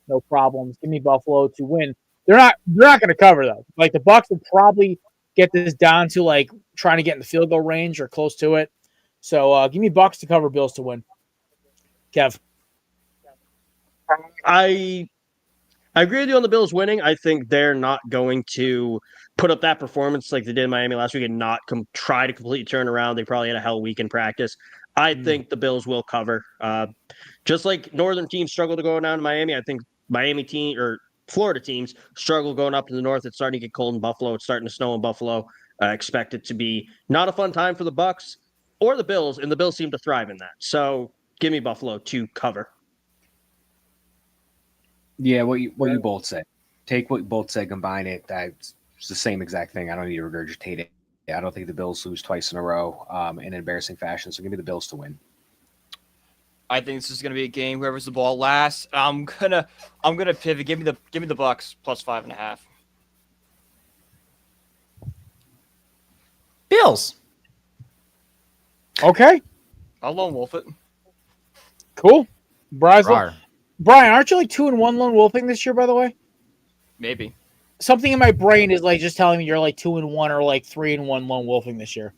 Speaker 1: No problems. Give me Buffalo to win. They're not going to cover though. Like the Bucs will probably get this down to like trying to get in the field goal range or close to it. So give me Bucs to cover, Bills to win. Kev.
Speaker 6: I agree with you on the Bills winning. I think they're not going to put up that performance like they did in Miami last week and not try to completely turn around. They probably had a hell week in practice. I think the Bills will cover. Just like northern teams struggle to go down to Miami, I think Miami team or Florida teams struggle going up to the north. It's starting to get cold in Buffalo. It's starting to snow in Buffalo. I expect it to be not a fun time for the Bucs or the Bills, and the Bills seem to thrive in that. So give me Buffalo to cover.
Speaker 3: Yeah, what you both said. Take what you both said, combine it. That's the same exact thing. I don't need to regurgitate it. I don't think the Bills lose twice in a row in embarrassing fashion. So give me the Bills to win.
Speaker 5: I think this is going to be a game. Whoever's the ball last, I'm gonna pivot. Give me the Bucs plus 5.5.
Speaker 4: Bills.
Speaker 1: Okay.
Speaker 5: I'll lone wolf it.
Speaker 1: Cool. Bryce, Brian, aren't you like 2-1 lone wolfing this year, by the way?
Speaker 5: Maybe.
Speaker 1: Something in my brain is like just telling me you're like 2-1 or like 3-1 lone wolfing this year.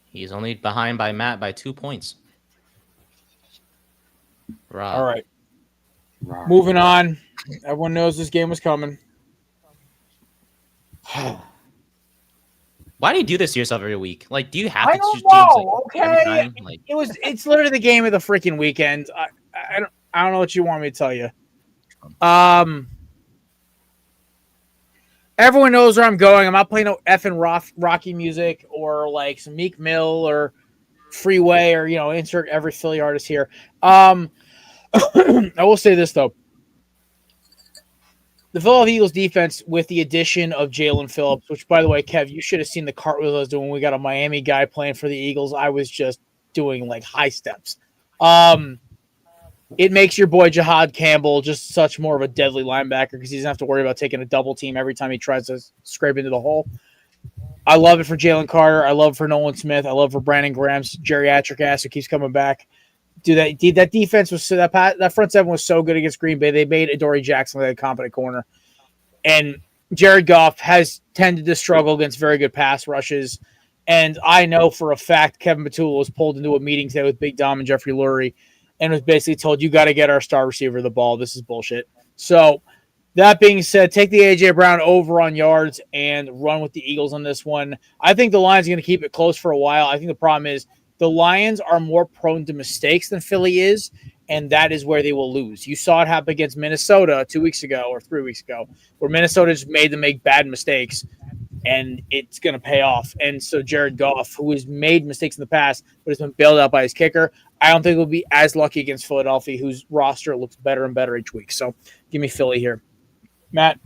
Speaker 4: He's only behind by Matt by 2 points. Rob.
Speaker 1: All right. Moving on. Everyone knows this game was coming.
Speaker 4: Why do you do this to yourself every week? Like, do you have
Speaker 1: I
Speaker 4: to
Speaker 1: don't
Speaker 4: choose teams
Speaker 1: know.
Speaker 4: like, every
Speaker 1: Okay,
Speaker 4: time? Like,
Speaker 1: it's literally the game of the freaking weekend. I don't know what you want me to tell you. Everyone knows where I'm going. I'm not playing no effing Rocky music or like some Meek Mill or Freeway or insert every Philly artist here. I will say this though. The Philadelphia Eagles defense with the addition of Jalen Phillips, which, by the way, Kev, you should have seen the cartwheel I was doing when we got a Miami guy playing for the Eagles. I was just doing like high steps. It makes your boy Jahad Campbell just such more of a deadly linebacker because he doesn't have to worry about taking a double team every time he tries to scrape into the hole. I love it for Jalen Carter. I love it for Nolan Smith. I love it for Brandon Graham's geriatric ass who keeps coming back. Dude, that defense was so that front seven was so good against Green Bay. They made Adoree Jackson like a competent corner, and Jared Goff has tended to struggle against very good pass rushes. And I know for a fact Kevin Patullo was pulled into a meeting today with Big Dom and Jeffrey Lurie, and was basically told, "You got to get our star receiver the ball. This is bullshit." So, that being said, take the A.J. Brown over on yards and run with the Eagles on this one. I think the Lions are going to keep it close for a while. I think the problem is the Lions are more prone to mistakes than Philly is, and that is where they will lose. You saw it happen against Minnesota 2 weeks ago or 3 weeks ago, where Minnesota just made them make bad mistakes, and it's going to pay off. And so Jared Goff, who has made mistakes in the past but has been bailed out by his kicker, I don't think he'll be as lucky against Philadelphia, whose roster looks better and better each week. So give me Philly here. Matt?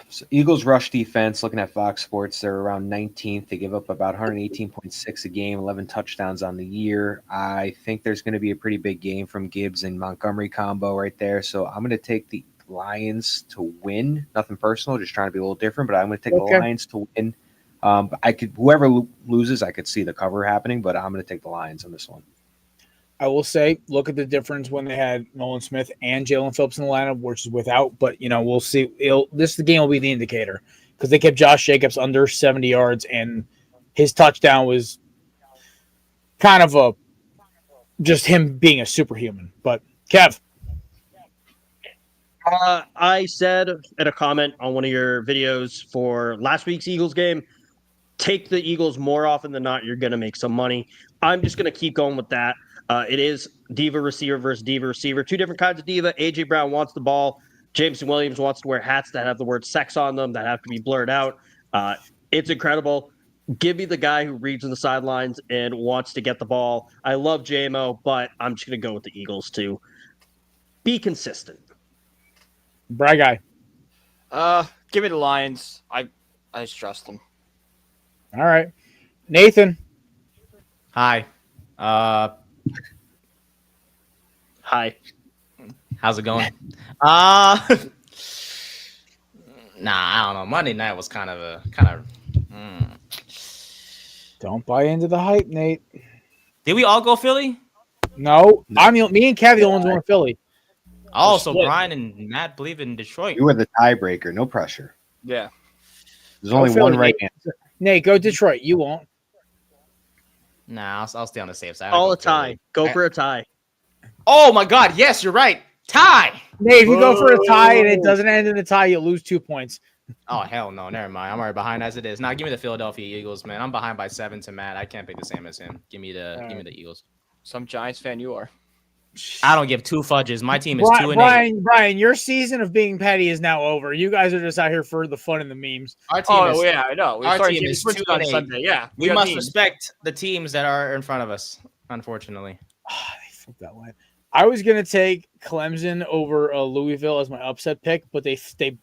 Speaker 3: So Eagles rush defense, looking at Fox Sports, they're around 19th. They give up about 118.6 a game, 11 touchdowns on the year. I think there's going to be a pretty big game from Gibbs and Montgomery combo right there. So I'm going to take the Lions to win. Nothing personal, just trying to be a little different, but I'm going to take the Lions to win. Whoever loses, I could see the cover happening, but I'm going to take the Lions on this one.
Speaker 1: I will say, look at the difference when they had Nolan Smith and Jalen Phillips in the lineup, which is without. But, we'll see. The game will be the indicator because they kept Josh Jacobs under 70 yards, and his touchdown was kind of just him being a superhuman. But, Kev.
Speaker 6: I said in a comment on one of your videos for last week's Eagles game, take the Eagles more often than not. You're going to make some money. I'm just going to keep going with that. It is diva receiver versus diva receiver. Two different kinds of diva. A.J. Brown wants the ball. Jameson Williams wants to wear hats that have the word sex on them, that have to be blurred out. It's incredible. Give me the guy who reads on the sidelines and wants to get the ball. I love JMO, but I'm just going to go with the Eagles to be consistent.
Speaker 1: Brad guy.
Speaker 5: Give me the Lions. I just trust them.
Speaker 1: All right. Nathan.
Speaker 4: Hi.
Speaker 6: Hi.
Speaker 4: How's it going? Nah, I don't know. Monday night was kind of.
Speaker 1: Don't buy into the hype, Nate.
Speaker 4: Did we all go Philly?
Speaker 1: No. Me and Kev the only ones going Philly.
Speaker 4: Oh, so Brian and Matt believe in Detroit.
Speaker 3: You were the tiebreaker. No pressure.
Speaker 5: Yeah.
Speaker 3: There's only one right answer.
Speaker 1: Nate, go Detroit. You won't.
Speaker 4: Nah, I'll stay on the safe side.
Speaker 6: All a tie. Go for a tie.
Speaker 4: Oh my God! Yes, you're right. Tie.
Speaker 1: Nate, if you go for a tie and it doesn't end in a tie, you lose 2 points.
Speaker 4: Oh hell no! Never mind. I'm already behind as it is. Now give me the Philadelphia Eagles, man. I'm behind by 7 to Matt. I can't pick the same as him. Give me the Eagles.
Speaker 5: Some Giants fan you are.
Speaker 4: I don't give two fudges. My team is 2-8.
Speaker 1: Brian, your season of being petty is now over. You guys are just out here for the fun and the memes.
Speaker 4: Our team
Speaker 5: yeah, I know.
Speaker 4: Our team is 2-8.
Speaker 5: Sunday. Yeah,
Speaker 4: we must respect the teams that are in front of us. Unfortunately,
Speaker 1: they fucked that line. I was gonna take Clemson over Louisville as my upset pick, but they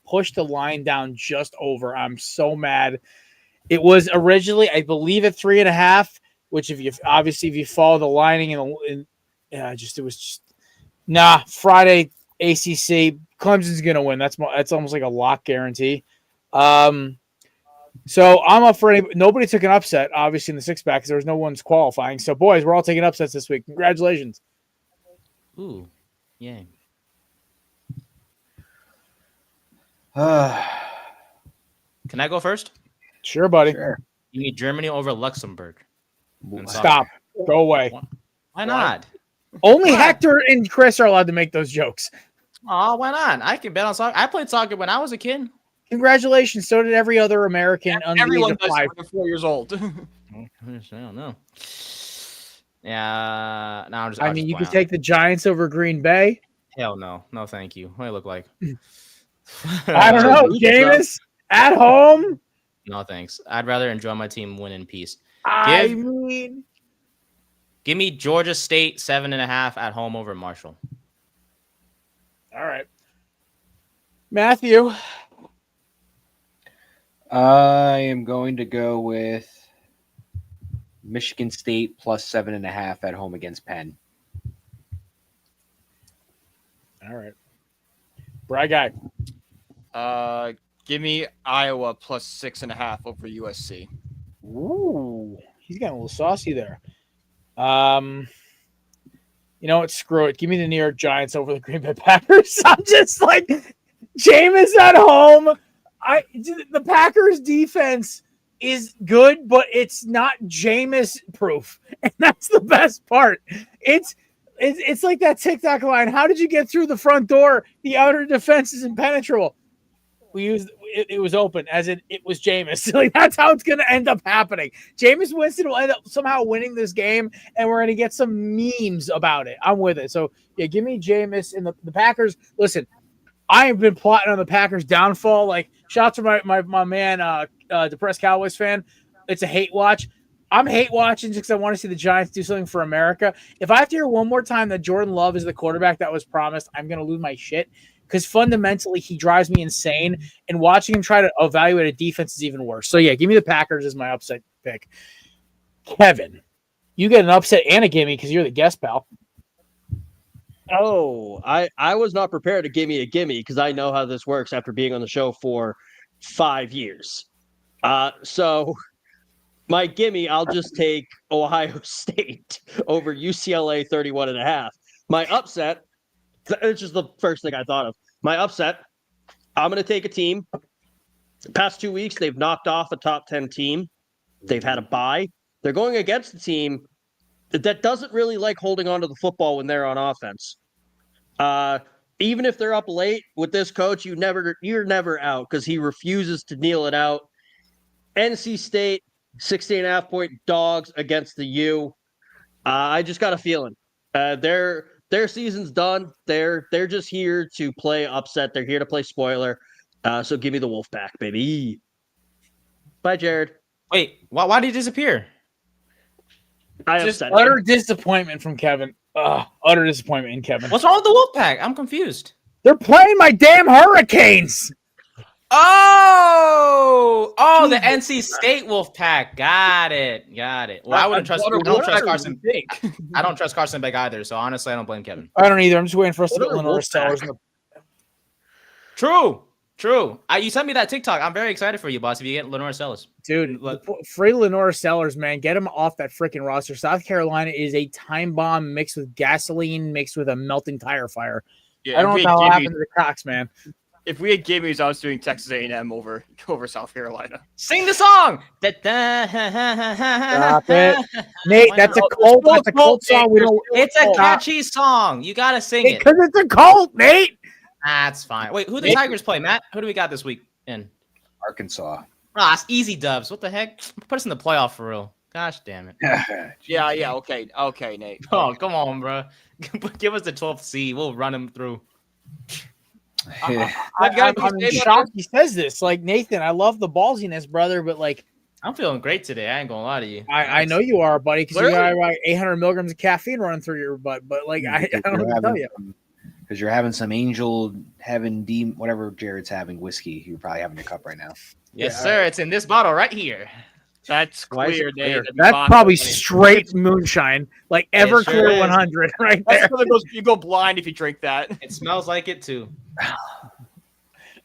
Speaker 1: pushed the line down just over. I'm so mad. It was originally, I believe, at 3.5. Which, if you follow the lining Friday ACC, Clemson's gonna win. That's almost like a lock guarantee. So I'm up for nobody took an upset, obviously in the 6-pack because there was no one's qualifying. So boys, we're all taking upsets this week. Congratulations.
Speaker 4: Ooh, yeah.
Speaker 3: Sure.
Speaker 4: Can I go first?
Speaker 1: Sure, buddy.
Speaker 4: You need Germany over Luxembourg.
Speaker 1: Stop. Go away.
Speaker 4: Why not?
Speaker 1: Only Hector and Chris are allowed to make those jokes.
Speaker 4: Oh, why not? I can bet on soccer. I played soccer when I was a kid.
Speaker 1: Congratulations. So did every other American under the age
Speaker 5: Everyone
Speaker 1: of
Speaker 5: does
Speaker 1: 5.
Speaker 5: when they're 4 years old.
Speaker 4: I don't know. Yeah. No, I'm just.
Speaker 1: I mean, you could take the Giants over Green Bay.
Speaker 4: Hell no. No, thank you. What do I look like?
Speaker 1: I don't know. Jameis at home.
Speaker 4: No, thanks. I'd rather enjoy my team win in peace.
Speaker 1: Give
Speaker 4: me Georgia State 7.5 at home over Marshall.
Speaker 1: All right. Matthew.
Speaker 3: I am going to go with Michigan State plus 7.5 at home against Penn.
Speaker 1: All right. Brad guy.
Speaker 5: Give me Iowa plus 6.5 over USC.
Speaker 1: Ooh, he's getting a little saucy there. You know what? Screw it. Give me the New York Giants over the Green Bay Packers. I'm just like, Jameis at home. The Packers defense is good, but it's not Jameis proof, and that's the best part. It's like that TikTok line. How did you get through the front door? The outer defense is impenetrable. We used it was open, as it was Jameis. Like, that's how it's going to end up happening. Jameis Winston will end up somehow winning this game, and we're going to get some memes about it. I'm with it. So yeah, give me Jameis and the Packers. Listen, I have been plotting on the Packers' downfall. Like, shout out to my man, depressed Cowboys fan. It's a hate watch. I'm hate watching just because I want to see the Giants do something for America. If I have to hear one more time that Jordan Love is the quarterback that was promised, I'm going to lose my shit. Because fundamentally, he drives me insane. And watching him try to evaluate a defense is even worse. So, yeah, give me the Packers as my upset pick. Kevin, you get an upset and a gimme because you're the guest, pal.
Speaker 6: Oh, I was not prepared to give me a gimme because I know how this works after being on the show for 5 years. So my gimme, I'll just take Ohio State over UCLA 31.5. My upset, it's just the first thing I thought of. My upset, I'm going to take a team. The past 2 weeks, they've knocked off a top 10 team. They've had a bye. They're going against a team that doesn't really like holding on to the football when they're on offense. Even if they're up late with this coach, you're never out because he refuses to kneel it out. NC State, 16.5-point dogs against the U. I just got a feeling. Their season's done. They're just here to play upset. They're here to play spoiler. So give me the Wolfpack, baby. Bye, Jared.
Speaker 4: Wait, why did he disappear?
Speaker 1: Just utter disappointment from Kevin. Utter disappointment in Kevin.
Speaker 4: What's wrong with the Wolfpack? I'm confused.
Speaker 1: They're playing my damn Hurricanes.
Speaker 4: Oh, the NC State Wolfpack. Got it. Well, I wouldn't trust. I don't trust Carson Beck. I don't trust Carson Beck either. So honestly, I don't blame Kevin.
Speaker 1: I don't either. I'm just waiting for us to get Lenore Sellers.
Speaker 4: True. You sent me that TikTok. I'm very excited for you, boss. If you get Lenore Sellers,
Speaker 1: dude, free Lenore Sellers, man, get him off that freaking roster. South Carolina is a time bomb mixed with gasoline, mixed with a melting tire fire. Yeah, I don't know what happened to the Cox, man.
Speaker 5: If we had gimmies, I was doing Texas A&M over South Carolina.
Speaker 4: Sing the song.
Speaker 1: Stop it, Nate. That's a cult. That's a cult song.
Speaker 4: It's a catchy song. You gotta sing it
Speaker 1: because it's a cult, Nate.
Speaker 4: That's fine. Wait, who the Tigers play, Matt? Who do we got this week in?
Speaker 3: Arkansas.
Speaker 4: It's easy dubs. What the heck? Put us in the playoff for real. Gosh damn it.
Speaker 5: Yeah. Okay, Nate.
Speaker 4: Oh, come on, bro. Give us the 12th seed. We'll run him through.
Speaker 1: I'm shocked he says this. Like, Nathan, I love the ballsiness, brother, but like,
Speaker 4: I'm feeling great today. I ain't gonna lie to you.
Speaker 1: I know you are, buddy, because you got like 800 milligrams of caffeine running through your butt. But like, I don't know what to tell you.
Speaker 3: Because you're having some angel heaven whatever Jared's having whiskey. You're probably having a cup right now.
Speaker 4: Yes, sir. It's in this bottle right here.
Speaker 5: That's clear, Nate.
Speaker 1: That's probably straight moonshine, like Everclear 100 right there.
Speaker 5: You go blind if you drink that.
Speaker 4: It smells like it too.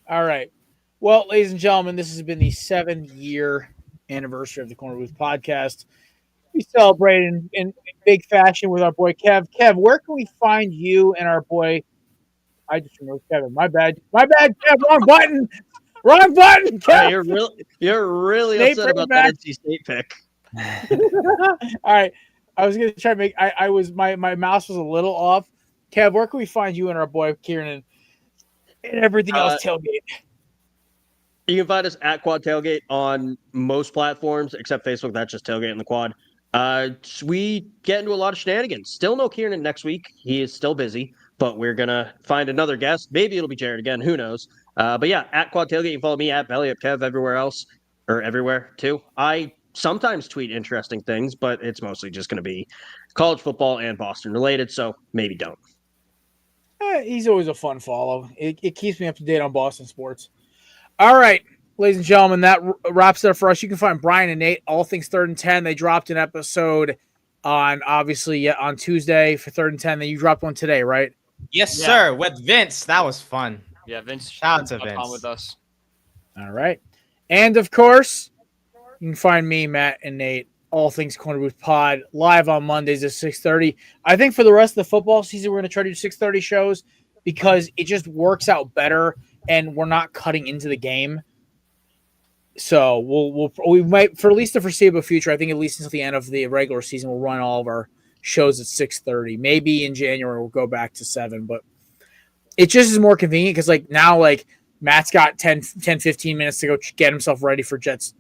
Speaker 1: All right. Well, ladies and gentlemen, this has been the 7-year anniversary of the Korner Booth Podcast. We celebrate in big fashion with our boy Kev. Kev, where can we find you and our boy? I just removed Kevin. My bad, Kev. Wrong button. Kev.
Speaker 6: Hey, you're really
Speaker 1: Nate,
Speaker 6: upset about that NC State pick.
Speaker 1: All right, I was gonna try to make. I was my mouse was a little off. Kev, where can we find you and our boy Kieran and everything else tailgate?
Speaker 6: You can find us at Quad Tailgate on most platforms except Facebook. That's just Tailgate in the Quad. We get into a lot of shenanigans. Still no Kieran next week. He is still busy, but we're going to find another guest. Maybe it'll be Jared again. Who knows? But yeah, at Quad Tailgate, you can follow me at BellyUpKev everywhere else, or everywhere too. I sometimes tweet interesting things, but it's mostly just going to be college football and Boston related, so maybe don't.
Speaker 1: He's always a fun follow. It keeps me up to date on Boston sports. All right, ladies and gentlemen, that wraps it up for us. You can find Brian and Nate, All Things 3rd and 10. They dropped an episode on Tuesday for 3rd and 10. Then you dropped one today, right?
Speaker 4: Yes, sir. With Vince. That was fun.
Speaker 5: Yeah, Vince.
Speaker 4: Shout out to Vince.
Speaker 5: On with us.
Speaker 1: All right. And, of course, you can find me, Matt, and Nate, All Things Korner Booth Pod, live on Mondays at 6:30. I think for the rest of the football season, we're going to try to do 6:30 shows because it just works out better. And we're not cutting into the game, so we might, for at least the foreseeable future. I think at least until the end of the regular season, we'll run all of our shows at 6:30. Maybe in January we'll go back to 7, but it just is more convenient because now Matt's got 10-15 minutes to go get himself ready for Jets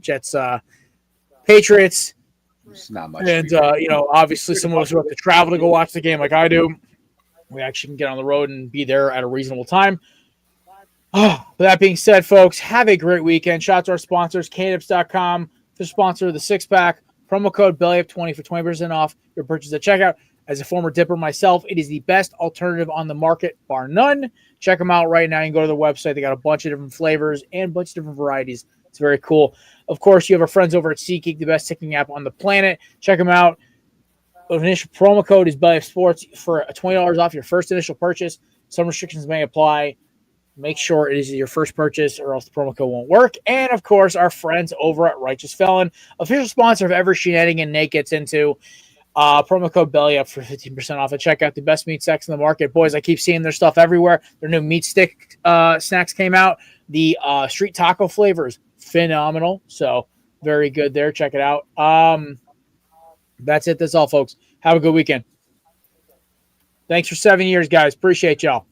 Speaker 1: Patriots.
Speaker 3: It's not much.
Speaker 1: And obviously some of us who have to travel to go watch the game like I do, we actually can get on the road and be there at a reasonable time. With that being said, folks, have a great weekend. Shout out to our sponsors, Knips.com, the sponsor of the Six Pack. Promo code BELLYUP20 for 20% off your purchase at checkout. As a former dipper myself, it is the best alternative on the market, bar none. Check them out right now. You can go to their website. They got a bunch of different flavors and a bunch of different varieties. It's very cool. Of course, you have our friends over at SeatGeek, the best ticketing app on the planet. Check them out. The initial promo code is BELLYUPSports for $20 off your first initial purchase. Some restrictions may apply. Make sure it is your first purchase or else the promo code won't work. And, of course, our friends over at Righteous Felon, official sponsor of every shenanigan Nate gets into. Promo code BELLYUP for 15% off. Check out the best meat snacks in the market. Boys, I keep seeing their stuff everywhere. Their new meat stick snacks came out. The street taco flavors, phenomenal. So, very good there. Check it out. That's it. That's all, folks. Have a good weekend. Thanks for 7 years, guys. Appreciate y'all.